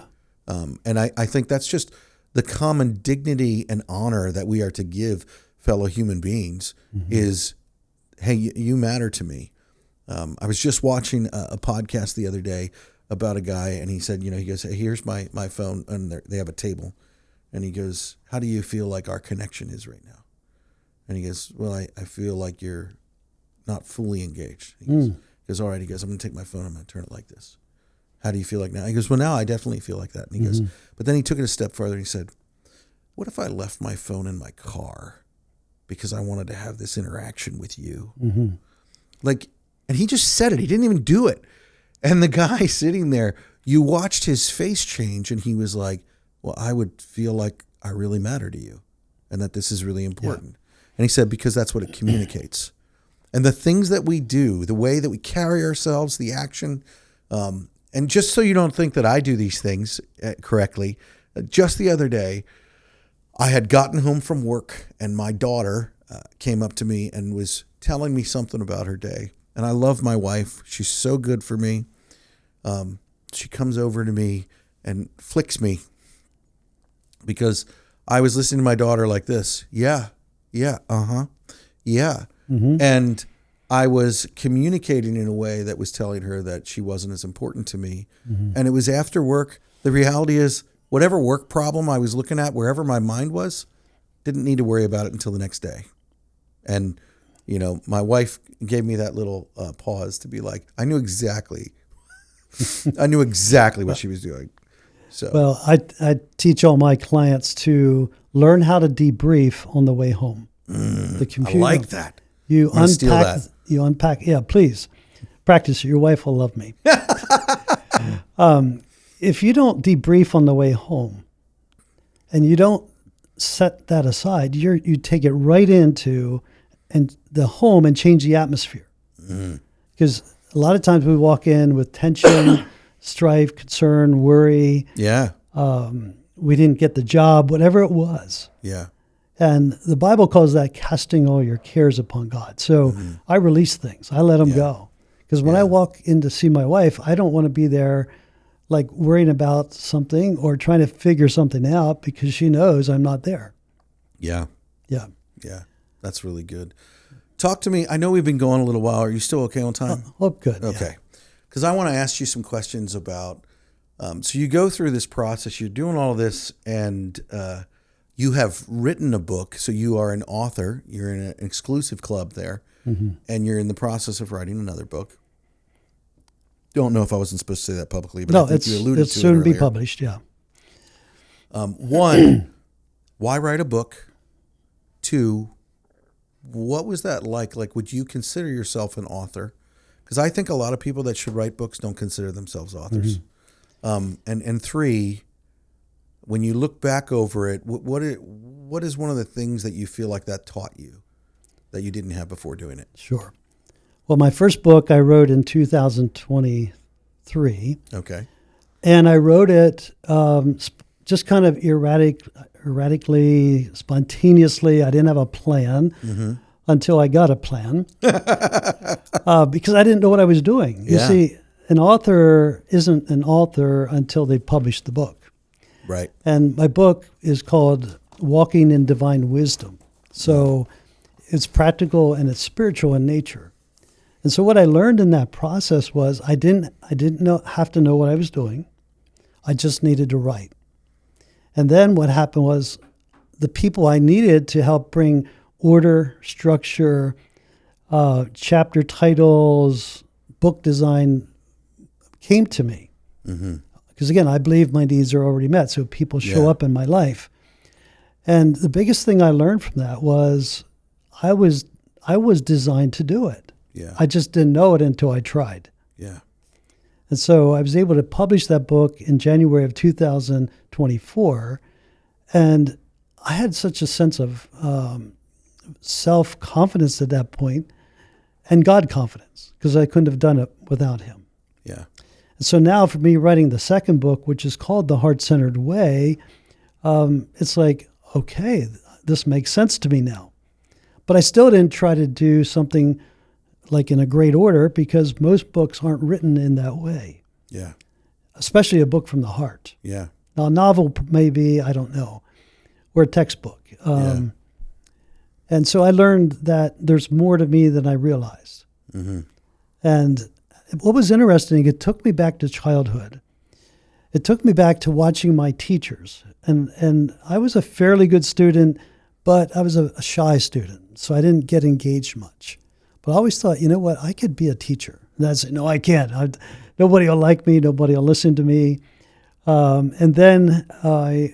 Yeah. And I think that's just the common dignity and honor that we are to give fellow human beings is, hey, you matter to me. I was just watching a podcast the other day about a guy, and he said, he goes, hey, here's my phone, and they have a table. And he goes, how do you feel like our connection is right now? And he goes, well, I feel like you're not fully engaged. He goes, all right. He goes, I'm going to take my phone, I'm going to turn it like this. How do you feel like now? He goes, well, now I definitely feel like that. And he goes, but then he took it a step further and he said, what if I left my phone in my car because I wanted to have this interaction with you? Mm-hmm. Like, and he just said it. He didn't even do it. And the guy sitting there, you watched his face change, and he was like, well, I would feel like I really matter to you and that this is really important. Yeah. And he said, because that's what it communicates. And the things that we do, the way that we carry ourselves, the action, and just so you don't think that I do these things correctly, just the other day, I had gotten home from work, and my daughter came up to me and was telling me something about her day. And I love my wife. She's so good for me. She comes over to me and flicks me because I was listening to my daughter like this. Yeah, uh-huh, yeah. Mm-hmm. And I was communicating in a way that was telling her that she wasn't as important to me. Mm-hmm. And it was after work. The reality is, whatever work problem I was looking at, wherever my mind was, didn't need to worry about it until the next day. And, my wife gave me that little pause to be like, I knew exactly what she was doing. So, well, I teach all my clients to learn how to debrief on the way home. The computer. I like that. You unpack. Yeah, please practice it. Your wife will love me. If you don't debrief on the way home, and you don't set that aside, you take it right into the home and change the atmosphere. Because a lot of times we walk in with tension, strife, concern, worry. Yeah. We didn't get the job, whatever it was. Yeah. And the Bible calls that casting all your cares upon God. So I release things. I let them go. Because when I walk in to see my wife, I don't want to be there like worrying about something or trying to figure something out because she knows I'm not there. Yeah. Yeah. Yeah. That's really good. Talk to me. I know we've been going a little while. Are you still okay on time? Oh, good. Okay. Because I want to ask you some questions about, so you go through this process, you're doing all this, and you have written a book. So you are an author. You're in an exclusive club there, and you're in the process of writing another book. Don't know if I wasn't supposed to say that publicly, but no, I think you alluded to it it's soon to earlier. be published, yeah. One, why write a book? Two, what was that like? Like, would you consider yourself an author? Because I think a lot of people that should write books don't consider themselves authors. And three, when you look back over it, what is one of the things that you feel like that taught you that you didn't have before doing it? Sure. Well, my first book I wrote in 2023. Okay. And I wrote it just kind of erratically, spontaneously. I didn't have a plan until I got a plan because I didn't know what I was doing. You see, an author isn't an author until they publish the book. Right. And my book is called Walking in Divine Wisdom. So it's practical and it's spiritual in nature. And so what I learned in that process was I didn't have to know what I was doing. I just needed to write. And then what happened was the people I needed to help bring order, structure, chapter titles, book design came to me. Because again, I believe my needs are already met, so people show up in my life. And the biggest thing I learned from that was I was designed to do it. Yeah. I just didn't know it until I tried. Yeah. And so I was able to publish that book in January of 2024. And I had such a sense of self-confidence at that point and God confidence because I couldn't have done it without him. Yeah. And so now for me writing the second book, which is called The Heart-Centered Way, it's like, okay, this makes sense to me now. But I still didn't try to do something like in a great order because most books aren't written in that way. Yeah. Especially a book from the heart. Yeah. Now, a novel maybe, I don't know, or a textbook. And so I learned that there's more to me than I realized. And what was interesting, it took me back to childhood. It took me back to watching my teachers. And I was a fairly good student, but I was a shy student, so I didn't get engaged much. But I always thought, you know what, I could be a teacher. And I said, no, I can't. Nobody will like me. Nobody will listen to me. And then I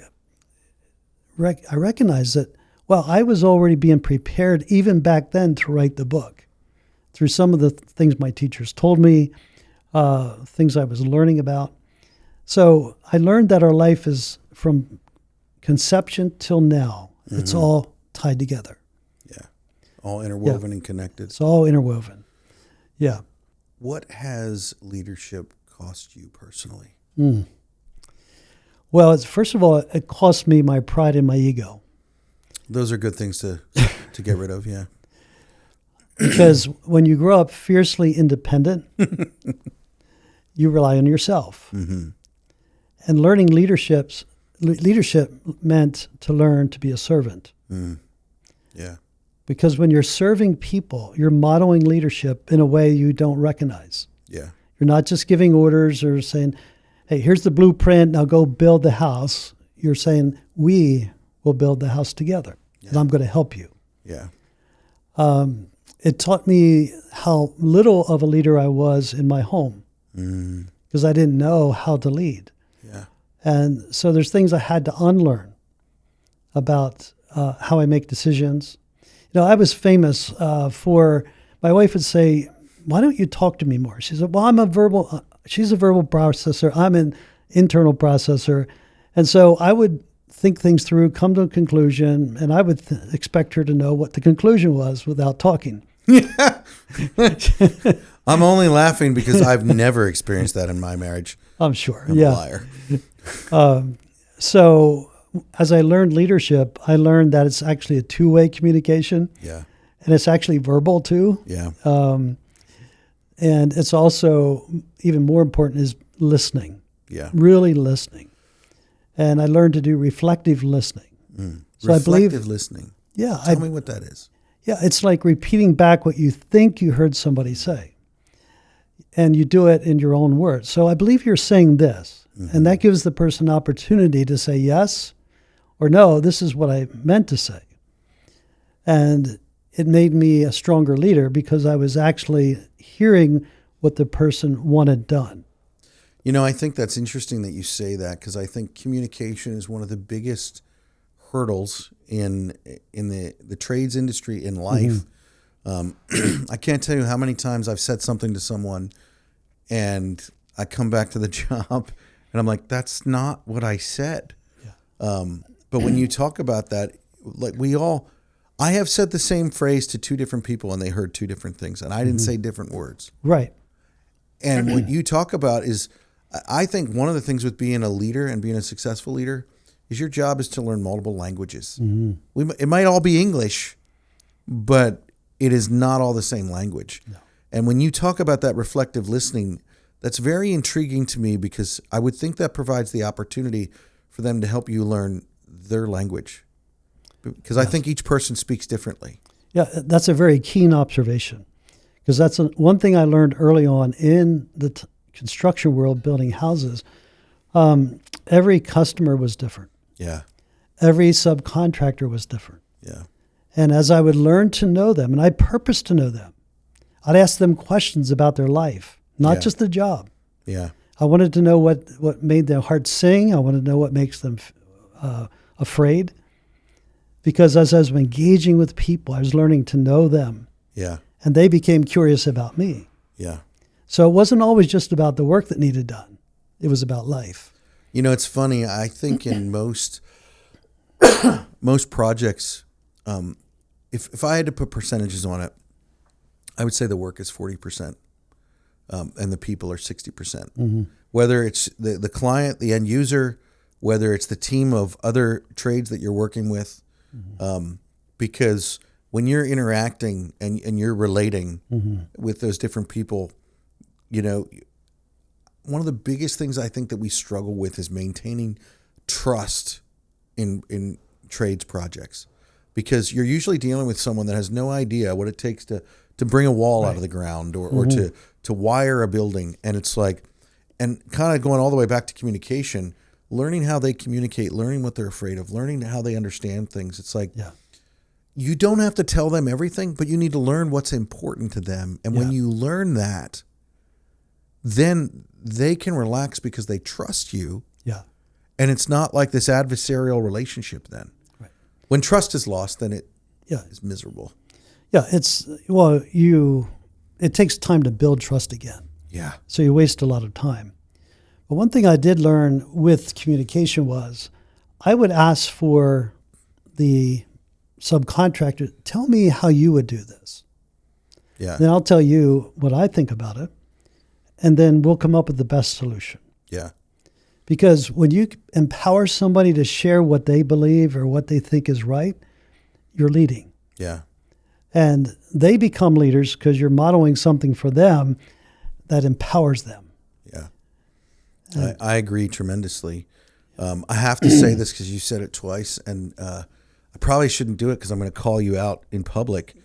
recognized that, well, I was already being prepared even back then to write the book through some of the things my teachers told me, things I was learning about. So I learned that our life is from conception till now. It's all tied together. Yeah. All interwoven and connected. It's all interwoven. Yeah. What has leadership cost you personally? Well, first of all, it cost me my pride and my ego. Those are good things to get rid of, yeah. Because when you grow up fiercely independent, you rely on yourself. And learning leadership meant to learn to be a servant. Yeah. Because when you're serving people, you're modeling leadership in a way you don't recognize. Yeah. You're not just giving orders or saying, hey, here's the blueprint, now go build the house. You're saying, we will build the house together, and I'm going to help you. Yeah. It taught me how little of a leader I was in my home because I didn't know how to lead. Yeah. And so there's things I had to unlearn about how I make decisions. You know, I was famous for, my wife would say, why don't you talk to me more? She said, well, she's a verbal processor. I'm an internal processor. And so I would think things through, come to a conclusion, and I would expect her to know what the conclusion was without talking. I'm only laughing because I've never experienced that in my marriage. I'm sure. I'm a liar. So as I learned leadership, I learned that it's actually a two-way communication. Yeah. And it's actually verbal too. Yeah. And it's also, even more important, is listening. Yeah. Really listening. And I learned to do reflective listening. So Reflective listening. Yeah. Tell me what that is. Yeah, it's like repeating back what you think you heard somebody say. And you do it in your own words. So I believe you're saying this. And that gives the person an opportunity to say yes or no, this is what I meant to say. And it made me a stronger leader because I was actually hearing what the person wanted done. You know, I think that's interesting that you say that because I think communication is one of the biggest hurdles in the trades industry in life. I can't tell you how many times I've said something to someone and I come back to the job And I'm like, that's not what I said. Yeah. But when you talk about that, like I have said the same phrase to two different people and they heard two different things, and I didn't say different words. Right. And what you talk about is, I think one of the things with being a leader and being a successful leader is your job is to learn multiple languages. It might all be English, but it is not all the same language. No. And when you talk about that reflective listening, that's very intriguing to me, because I would think that provides the opportunity for them to help you learn their language. Because I think each person speaks differently. Yeah, that's a very keen observation, because that's one thing I learned early on in the construction world, building houses. Every customer was different. Yeah. Every subcontractor was different. Yeah. And as I would learn to know them, and I purposed to know them, I'd ask them questions about their life, not just the job. Yeah. I wanted to know what made their heart sing. I wanted to know what makes them afraid. Because as I was engaging with people, I was learning to know them. Yeah. And they became curious about me. Yeah. So it wasn't always just about the work that needed done. It was about life. You know, it's funny. I think in most projects, if I had to put percentages on it, I would say the work is 40%, and the people are 60%. Whether it's the client, the end user, whether it's the team of other trades that you're working with, because when you're interacting and you're relating with those different people, you know, one of the biggest things I think that we struggle with is maintaining trust in trades projects, because you're usually dealing with someone that has no idea what it takes to bring a wall out of the ground or to wire a building. And it's like, and kind of going all the way back to communication, learning how they communicate, learning what they're afraid of, learning how they understand things. It's like, you don't have to tell them everything, but you need to learn what's important to them. And when you learn that, then they can relax because they trust you. Yeah. And it's not like this adversarial relationship then. Right. When trust is lost, then it is miserable. Yeah, it takes time to build trust again. Yeah. So you waste a lot of time. But one thing I did learn with communication was I would ask for the subcontractor, tell me how you would do this. Yeah. Then I'll tell you what I think about it. And then we'll come up with the best solution. Yeah. Because when you empower somebody to share what they believe or what they think is right, you're leading. Yeah. And they become leaders because you're modeling something for them that empowers them. Yeah. I agree tremendously. I have to say this because you said it twice, and I probably shouldn't do it because I'm going to call you out in public.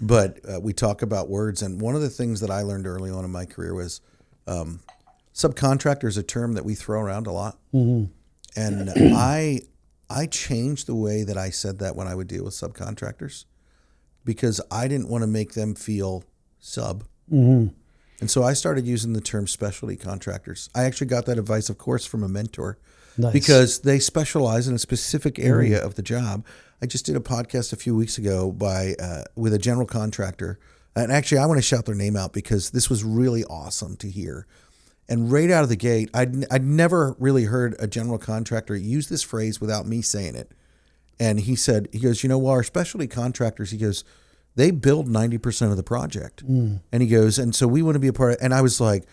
But we talk about words, and one of the things that I learned early on in my career was subcontractor is a term that we throw around a lot. And I changed the way that I said that when I would deal with subcontractors, because I didn't want to make them feel sub. And so I started using the term specialty contractors. I actually got that advice, of course, from a mentor. Nice. Because they specialize in a specific area of the job. I just did a podcast a few weeks ago with a general contractor. And actually, I want to shout their name out because this was really awesome to hear. And right out of the gate, I'd never really heard a general contractor use this phrase without me saying it. And he goes, you know, well, our specialty contractors, he goes, they build 90% of the project. And he goes, and so we want to be a part of it. And I was like,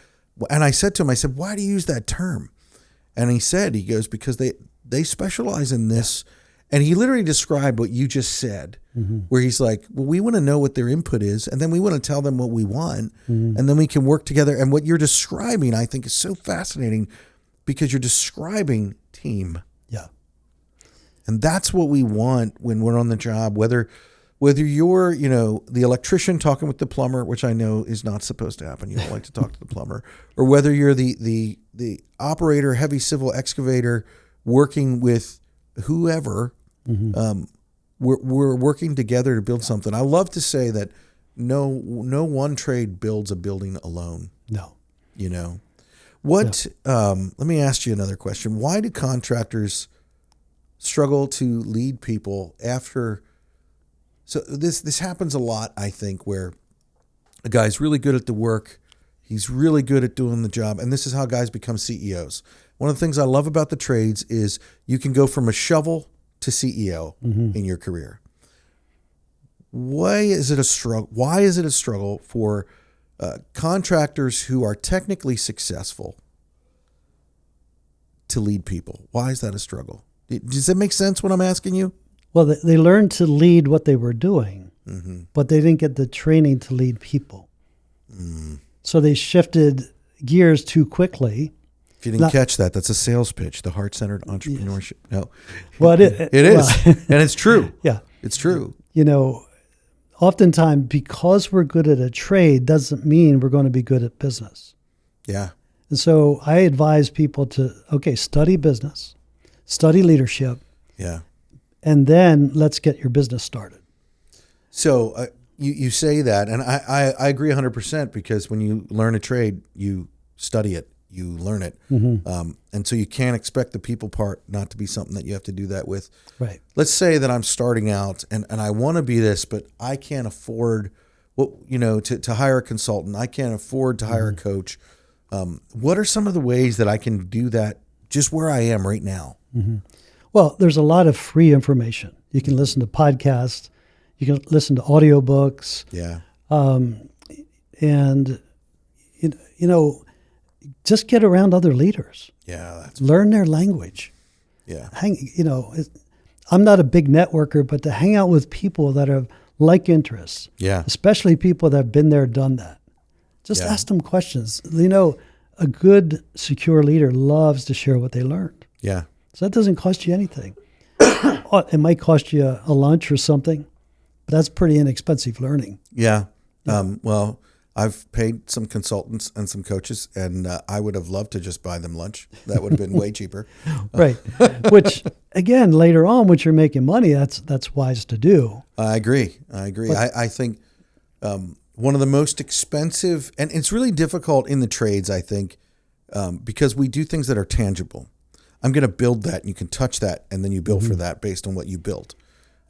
and I said to him, I said, why do you use that term? And he goes, because they specialize in this. And he literally described what you just said, where he's like, well, we want to know what their input is, and then we want to tell them what we want, and then we can work together. And what you're describing, I think, is so fascinating because you're describing team. Yeah. And that's what we want when we're on the job, whether you're, you know, the electrician talking with the plumber, which I know is not supposed to happen. You don't like to talk to the plumber, or whether you're the operator, heavy civil excavator working with whoever, we're working together to build something. I love to say that no one trade builds a building alone. No. You know, let me ask you another question. Why do contractors struggle to lead people after? So this happens a lot, I think, where a guy's really good at the work. He's really good at doing the job. And this is how guys become CEOs. One of the things I love about the trades is you can go from a shovel to CEO in your career. Why is it a struggle? Why is it a struggle for contractors who are technically successful to lead people? Why is that a struggle? Does that make sense what I'm asking you? Well, they learned to lead what they were doing, but they didn't get the training to lead people. So they shifted gears too quickly. If you didn't catch that, that's a sales pitch, the heart-centered entrepreneurship. Yes. No. Well, it is. And it's true. Yeah. It's true. Oftentimes, because we're good at a trade doesn't mean we're going to be good at business. Yeah. And so I advise people to, study business, study leadership. Yeah. And then let's get your business started. So you say that, and I agree 100%, because when you learn a trade, you study it, you learn it. And so you can't expect the people part not to be something that you have to do that with. Right. Let's say that I'm starting out and I want to be this, but I can't afford to hire a consultant. I can't afford to hire a coach. What are some of the ways that I can do that just where I am right now? Well, there's a lot of free information. You can listen to podcasts. You can listen to audiobooks. Yeah. And, just get around other leaders. Yeah. Learn their language. Yeah. I'm not a big networker, but to hang out with people that have like interests. Yeah. Especially people that have been there, done that. Just ask them questions. A good, secure leader loves to share what they learned. Yeah. So that doesn't cost you anything. It might cost you a lunch or something, but that's pretty inexpensive learning. Yeah. Well, I've paid some consultants and some coaches, and I would have loved to just buy them lunch. That would have been way cheaper. Right. Which, again, later on, when you're making money, that's wise to do. I agree. But I think one of the most expensive, and it's really difficult in the trades, I think, because we do things that are tangible. I'm going to build that, and you can touch that, and then you bill for that based on what you built.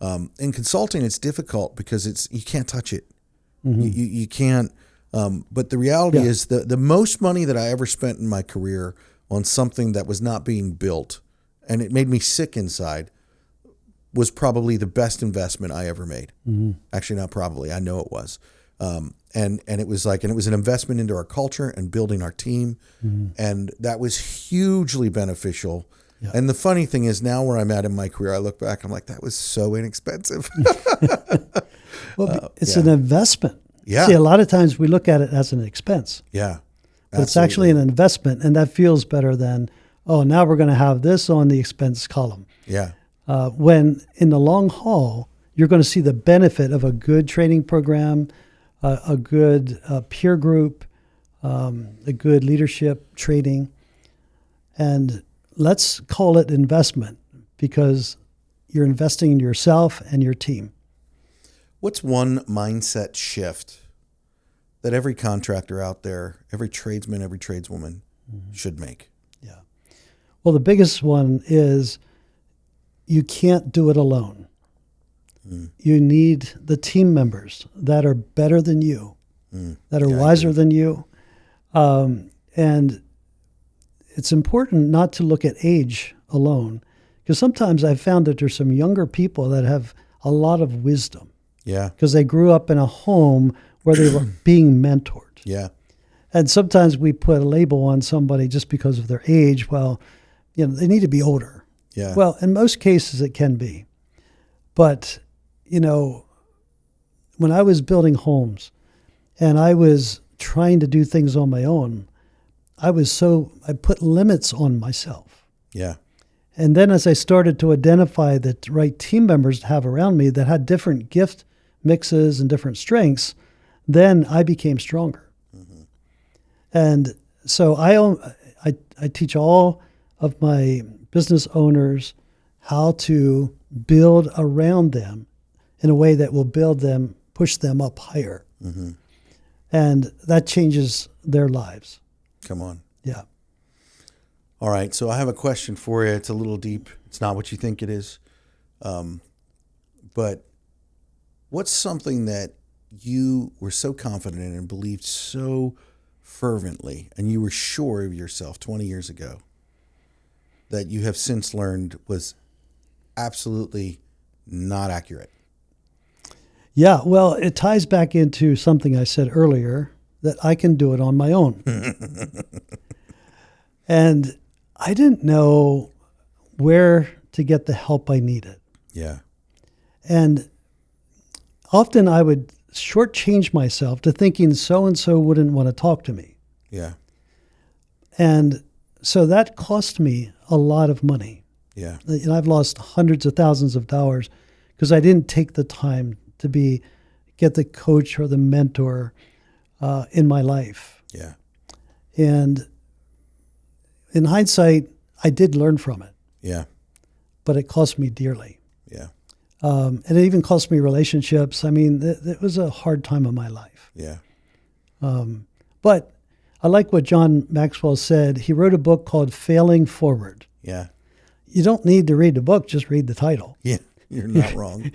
In consulting, it's difficult because you can't touch it. You can't. But the reality is the most money that I ever spent in my career on something that was not being built, and it made me sick inside, was probably the best investment I ever made. Actually, not probably. I know it was. And it was an investment into our culture and building our team. And that was hugely beneficial. Yeah. And the funny thing is, now where I'm at in my career, I look back, I'm like, that was so inexpensive. Well, it's an investment. Yeah. See, a lot of times we look at it as an expense. Yeah. But it's actually an investment, and that feels better than, now we're going to have this on the expense column. Yeah. When in the long haul, you're going to see the benefit of a good training program, a good peer group, a good leadership training. And let's call it investment, because you're investing in yourself and your team. What's one mindset shift that every contractor out there, every tradesman, every tradeswoman should make? Yeah. Well, the biggest one is you can't do it alone. You need the team members that are better than you, that are wiser than you. And it's important not to look at age alone, because sometimes I've found that there's some younger people that have a lot of wisdom. Yeah. Because they grew up in a home where they were being mentored. Yeah. And sometimes we put a label on somebody just because of their age. Well, they need to be older. Yeah. Well, in most cases it can be. But, when I was building homes and I was trying to do things on my own, I put limits on myself. Yeah. And then as I started to identify the right team members to have around me that had different gift mixes and different strengths, then I became stronger. And so I teach all of my business owners how to build around them in a way that will push them up higher. And that changes their lives. Come on. Yeah. All right. So I have a question for you. It's a little deep. It's not what you think it is. But what's something that you were so confident in and believed so fervently, and you were sure of yourself 20 years ago, that you have since learned was absolutely not accurate? Yeah, well, it ties back into something I said earlier, that I can do it on my own. And I didn't know where to get the help I needed. Yeah. And often I would shortchange myself to thinking so-and-so wouldn't want to talk to me. Yeah. And so that cost me a lot of money. Yeah. And I've lost hundreds of thousands of dollars because I didn't take the time to get the coach or the mentor in my life. Yeah. And in hindsight, I did learn from it, Yeah. but it cost me dearly. Yeah. And it even cost me relationships. I mean, it was a hard time of my life. Yeah. But I like what John Maxwell said. He wrote a book called Failing Forward. Yeah. You don't need to read the book, just read the title. Yeah. You're not wrong.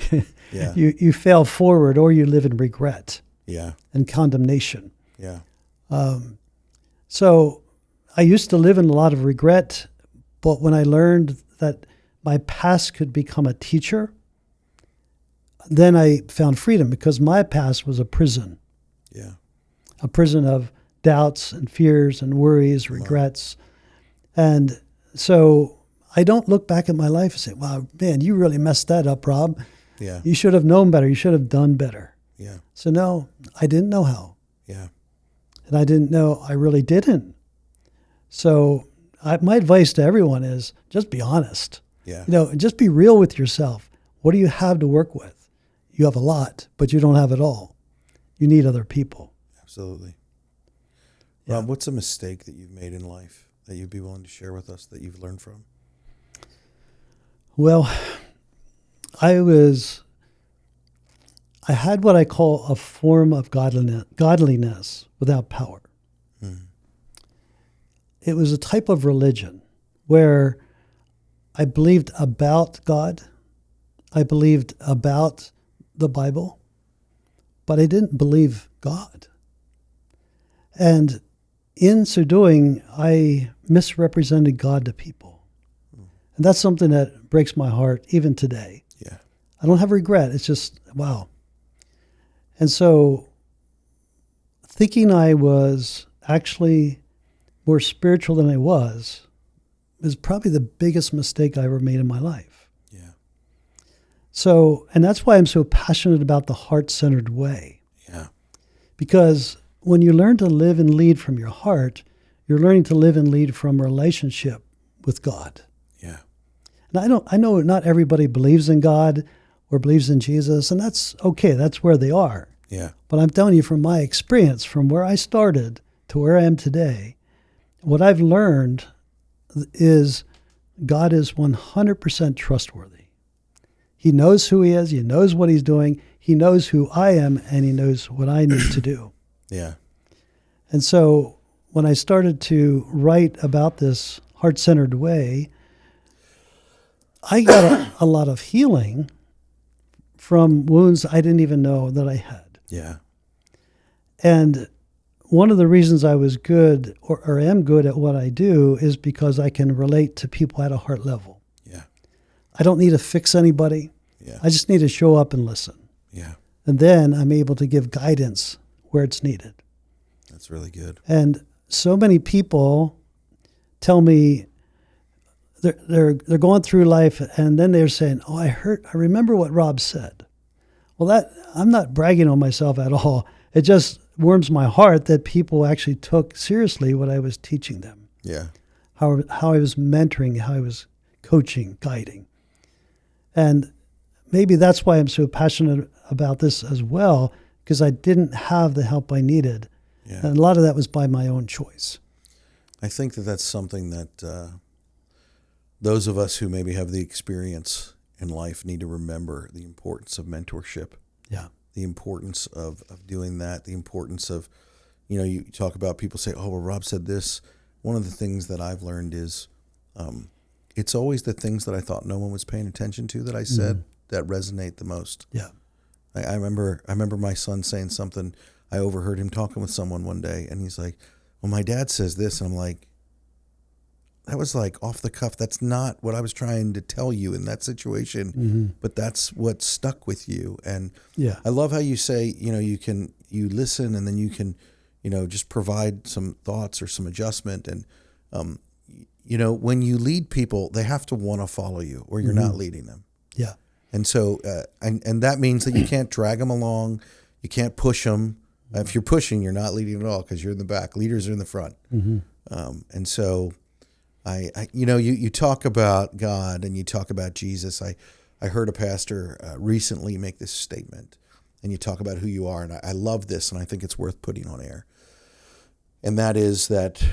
Yeah. You fail forward, or you live in regret Yeah. and condemnation. Yeah. So I used to live in a lot of regret, but when I learned that my past could become a teacher, then I found freedom, because my past was a prison Yeah. of doubts and fears and worries, regrets. And so I don't look back at my life and say, wow, man, you really messed that up, Rob. Yeah. You should have known better. You should have done better. Yeah. So no, I didn't know how. Yeah. And I didn't know I really didn't. So my advice to everyone is just be honest. Yeah. Just be real with yourself. What do you have to work with? You have a lot, but you don't have it all. You need other people. Absolutely. Yeah. Rob, what's a mistake that you've made in life that you'd be willing to share with us that you've learned from? Well, I had what I call a form of godliness without power. It was a type of religion where I believed about God, I believed about the Bible, but I didn't believe God. And in so doing, I misrepresented God to people. And that's something that breaks my heart even today. Yeah. I don't have regret. It's just, wow. And so thinking I was actually more spiritual than I was probably the biggest mistake I ever made in my life. Yeah. So, and that's why I'm so passionate about the heart-centered way. Yeah. Because when you learn to live and lead from your heart, you're learning to live and lead from a relationship with God. Yeah. And I know not everybody believes in God or believes in Jesus, and that's okay. That's where they are. Yeah. But I'm telling you from my experience, from where I started to where I am today, what I've learned is God is 100% trustworthy. He knows who he is. He knows what he's doing. He knows who I am, and he knows what I need to do. Yeah. And so when I started to write about this heart-centered way, I got a lot of healing from wounds I didn't even know that I had. Yeah. And one of the reasons I was good or am good at what I do is because I can relate to people at a heart level. Yeah. I don't need to fix anybody. Yeah. I just need to show up and listen. Yeah. And then I'm able to give guidance where it's needed. That's really good. And so many people tell me they're going through life, and then they're saying, "Oh, I remember what Rob said." Well, I'm not bragging on myself at all. It just warms my heart that people actually took seriously what I was teaching them. Yeah. How I was mentoring, how I was coaching, guiding. And maybe that's why I'm so passionate about this as well, because I didn't have the help I needed. Yeah. And a lot of that was by my own choice. I think that that's something that those of us who maybe have the experience in life need to remember, the importance of mentorship. Yeah. The importance of doing that, the importance of, you talk about people say, oh, well, Rob said this. One of the things that I've learned is it's always the things that I thought no one was paying attention to that I said that resonate the most. Yeah. I remember my son saying something. I overheard him talking with someone one day, and he's like, well, my dad says this. And I'm like, like off the cuff. That's not what I was trying to tell you in that situation, but that's what stuck with you. And I love how you say, you listen and then you can, just provide some thoughts or some adjustment. And, when you lead people, they have to want to follow you or you're not leading them. Yeah. And so, and that means that you can't drag them along. You can't push them. If you're pushing, you're not leading at all because you're in the back. Leaders are in the front. And so you talk about God and you talk about Jesus. I heard a pastor recently make this statement, and you talk about who you are. And I love this, and I think it's worth putting on air. And that is that,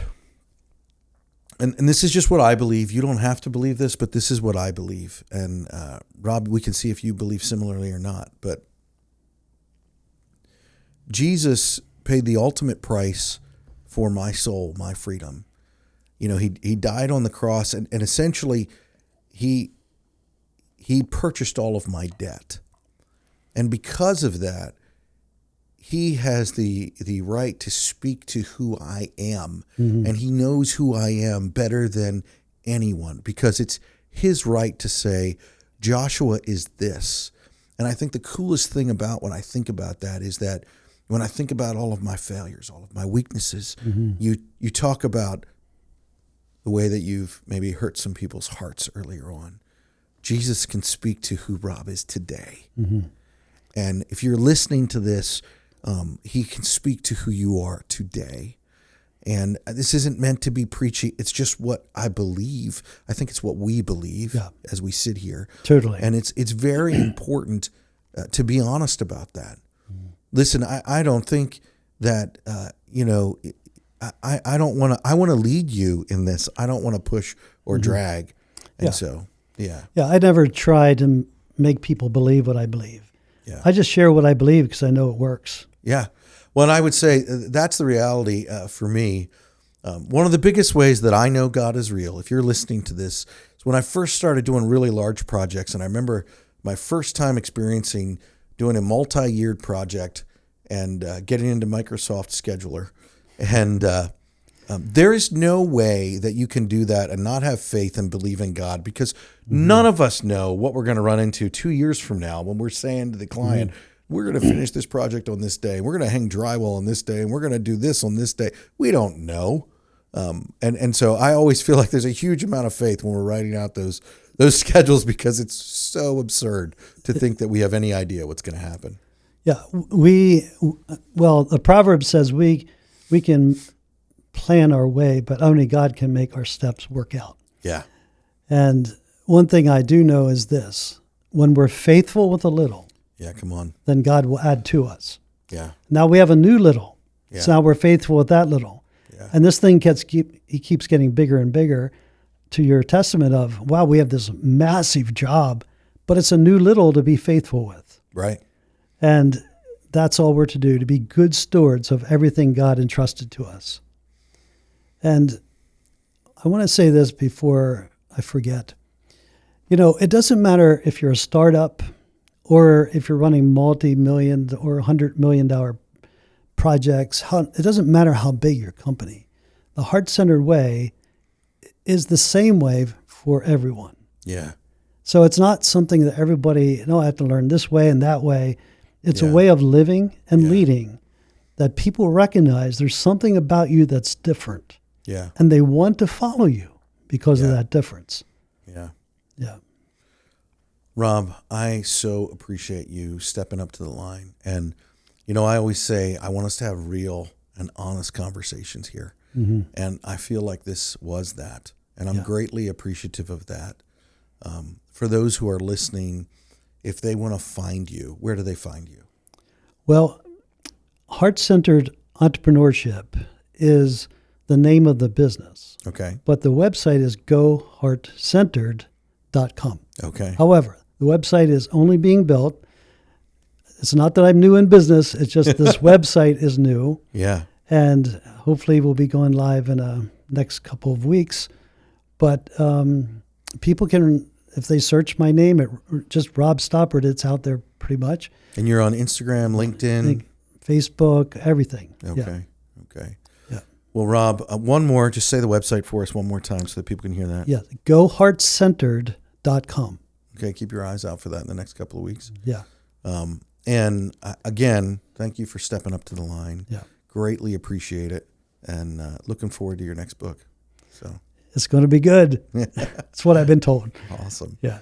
and this is just what I believe. You don't have to believe this, but this is what I believe. And Rob, we can see if you believe similarly or not. But Jesus paid the ultimate price for my soul, my freedom. He died on the cross, and essentially he purchased all of my debt. And because of that, he has the right to speak to who I am. And he knows who I am better than anyone, because it's his right to say, Joshua is this. And I think the coolest thing about when I think about that is that when I think about all of my failures, all of my weaknesses, you talk about the way that you've maybe hurt some people's hearts earlier on. Jesus can speak to who Rob is today. And if you're listening to this, he can speak to who you are today. And this isn't meant to be preachy. It's just what I believe. I think it's what we believe as we sit here. Totally. And it's very important to be honest about that. Listen, I don't think that, I don't want to, I want to lead you in this. I don't want to push or drag. And so, Yeah, I never try to make people believe what I believe. Yeah. I just share what I believe because I know it works. Yeah. Well, and I would say that's the reality for me. One of the biggest ways that I know God is real, if you're listening to this, is when I first started doing really large projects. And I remember my first time experiencing doing a multi-year project and getting into Microsoft Scheduler. And there is no way that you can do that and not have faith and believe in God, because none of us know what we're going to run into 2 years from now when we're saying to the client, we're going to finish this project on this day. We're going to hang drywall on this day, and we're going to do this on this day. We don't know. And so I always feel like there's a huge amount of faith when we're writing out those schedules, because it's so absurd to think that we have any idea what's going to happen. Yeah, the proverb says we can plan our way, but only God can make our steps work out. Yeah. And one thing I do know is this: when we're faithful with a little, come on, then God will add to us. Yeah. Now we have a new little. Yeah. So now we're faithful with that little. Yeah. And this thing keeps getting bigger and bigger, to your testament of, wow, we have this massive job, but it's a new little to be faithful with. Right. And that's all we're to do, to be good stewards of everything God entrusted to us. And I want to say this before I forget. It doesn't matter if you're a startup or if you're running multi-million or $100 million projects. It doesn't matter how big your company. The heart-centered way is the same way for everyone. Yeah. So it's not something that everybody, I have to learn this way and that way. It's a way of living and leading that people recognize there's something about you that's different. Yeah. And they want to follow you because of that difference. Yeah. Yeah. Rob, I so appreciate you stepping up to the line. And, I always say I want us to have real and honest conversations here. And I feel like this was that. And I'm greatly appreciative of that. For those who are listening, if they want to find you, where do they find you? Well, Heart-Centered Entrepreneurship is the name of the business. Okay. But the website is goheartcentered.com. Okay. However, the website is only being built. It's not that I'm new in business. It's just this website is new. Yeah. And hopefully we'll be going live in the next couple of weeks. But people can, if they search my name, just Rob Stoppard, it's out there pretty much. And you're on Instagram, LinkedIn? Facebook, everything. Okay. Yeah. Okay. Yeah. Well, Rob, one more. Just say the website for us one more time so that people can hear that. Yeah, goheartcentered.com. Okay, keep your eyes out for that in the next couple of weeks. Yeah. And again, thank you for stepping up to the line. Yeah. Greatly appreciate it. And looking forward to your next book. So It's going to be good. That's what I've been told. awesome. Yeah.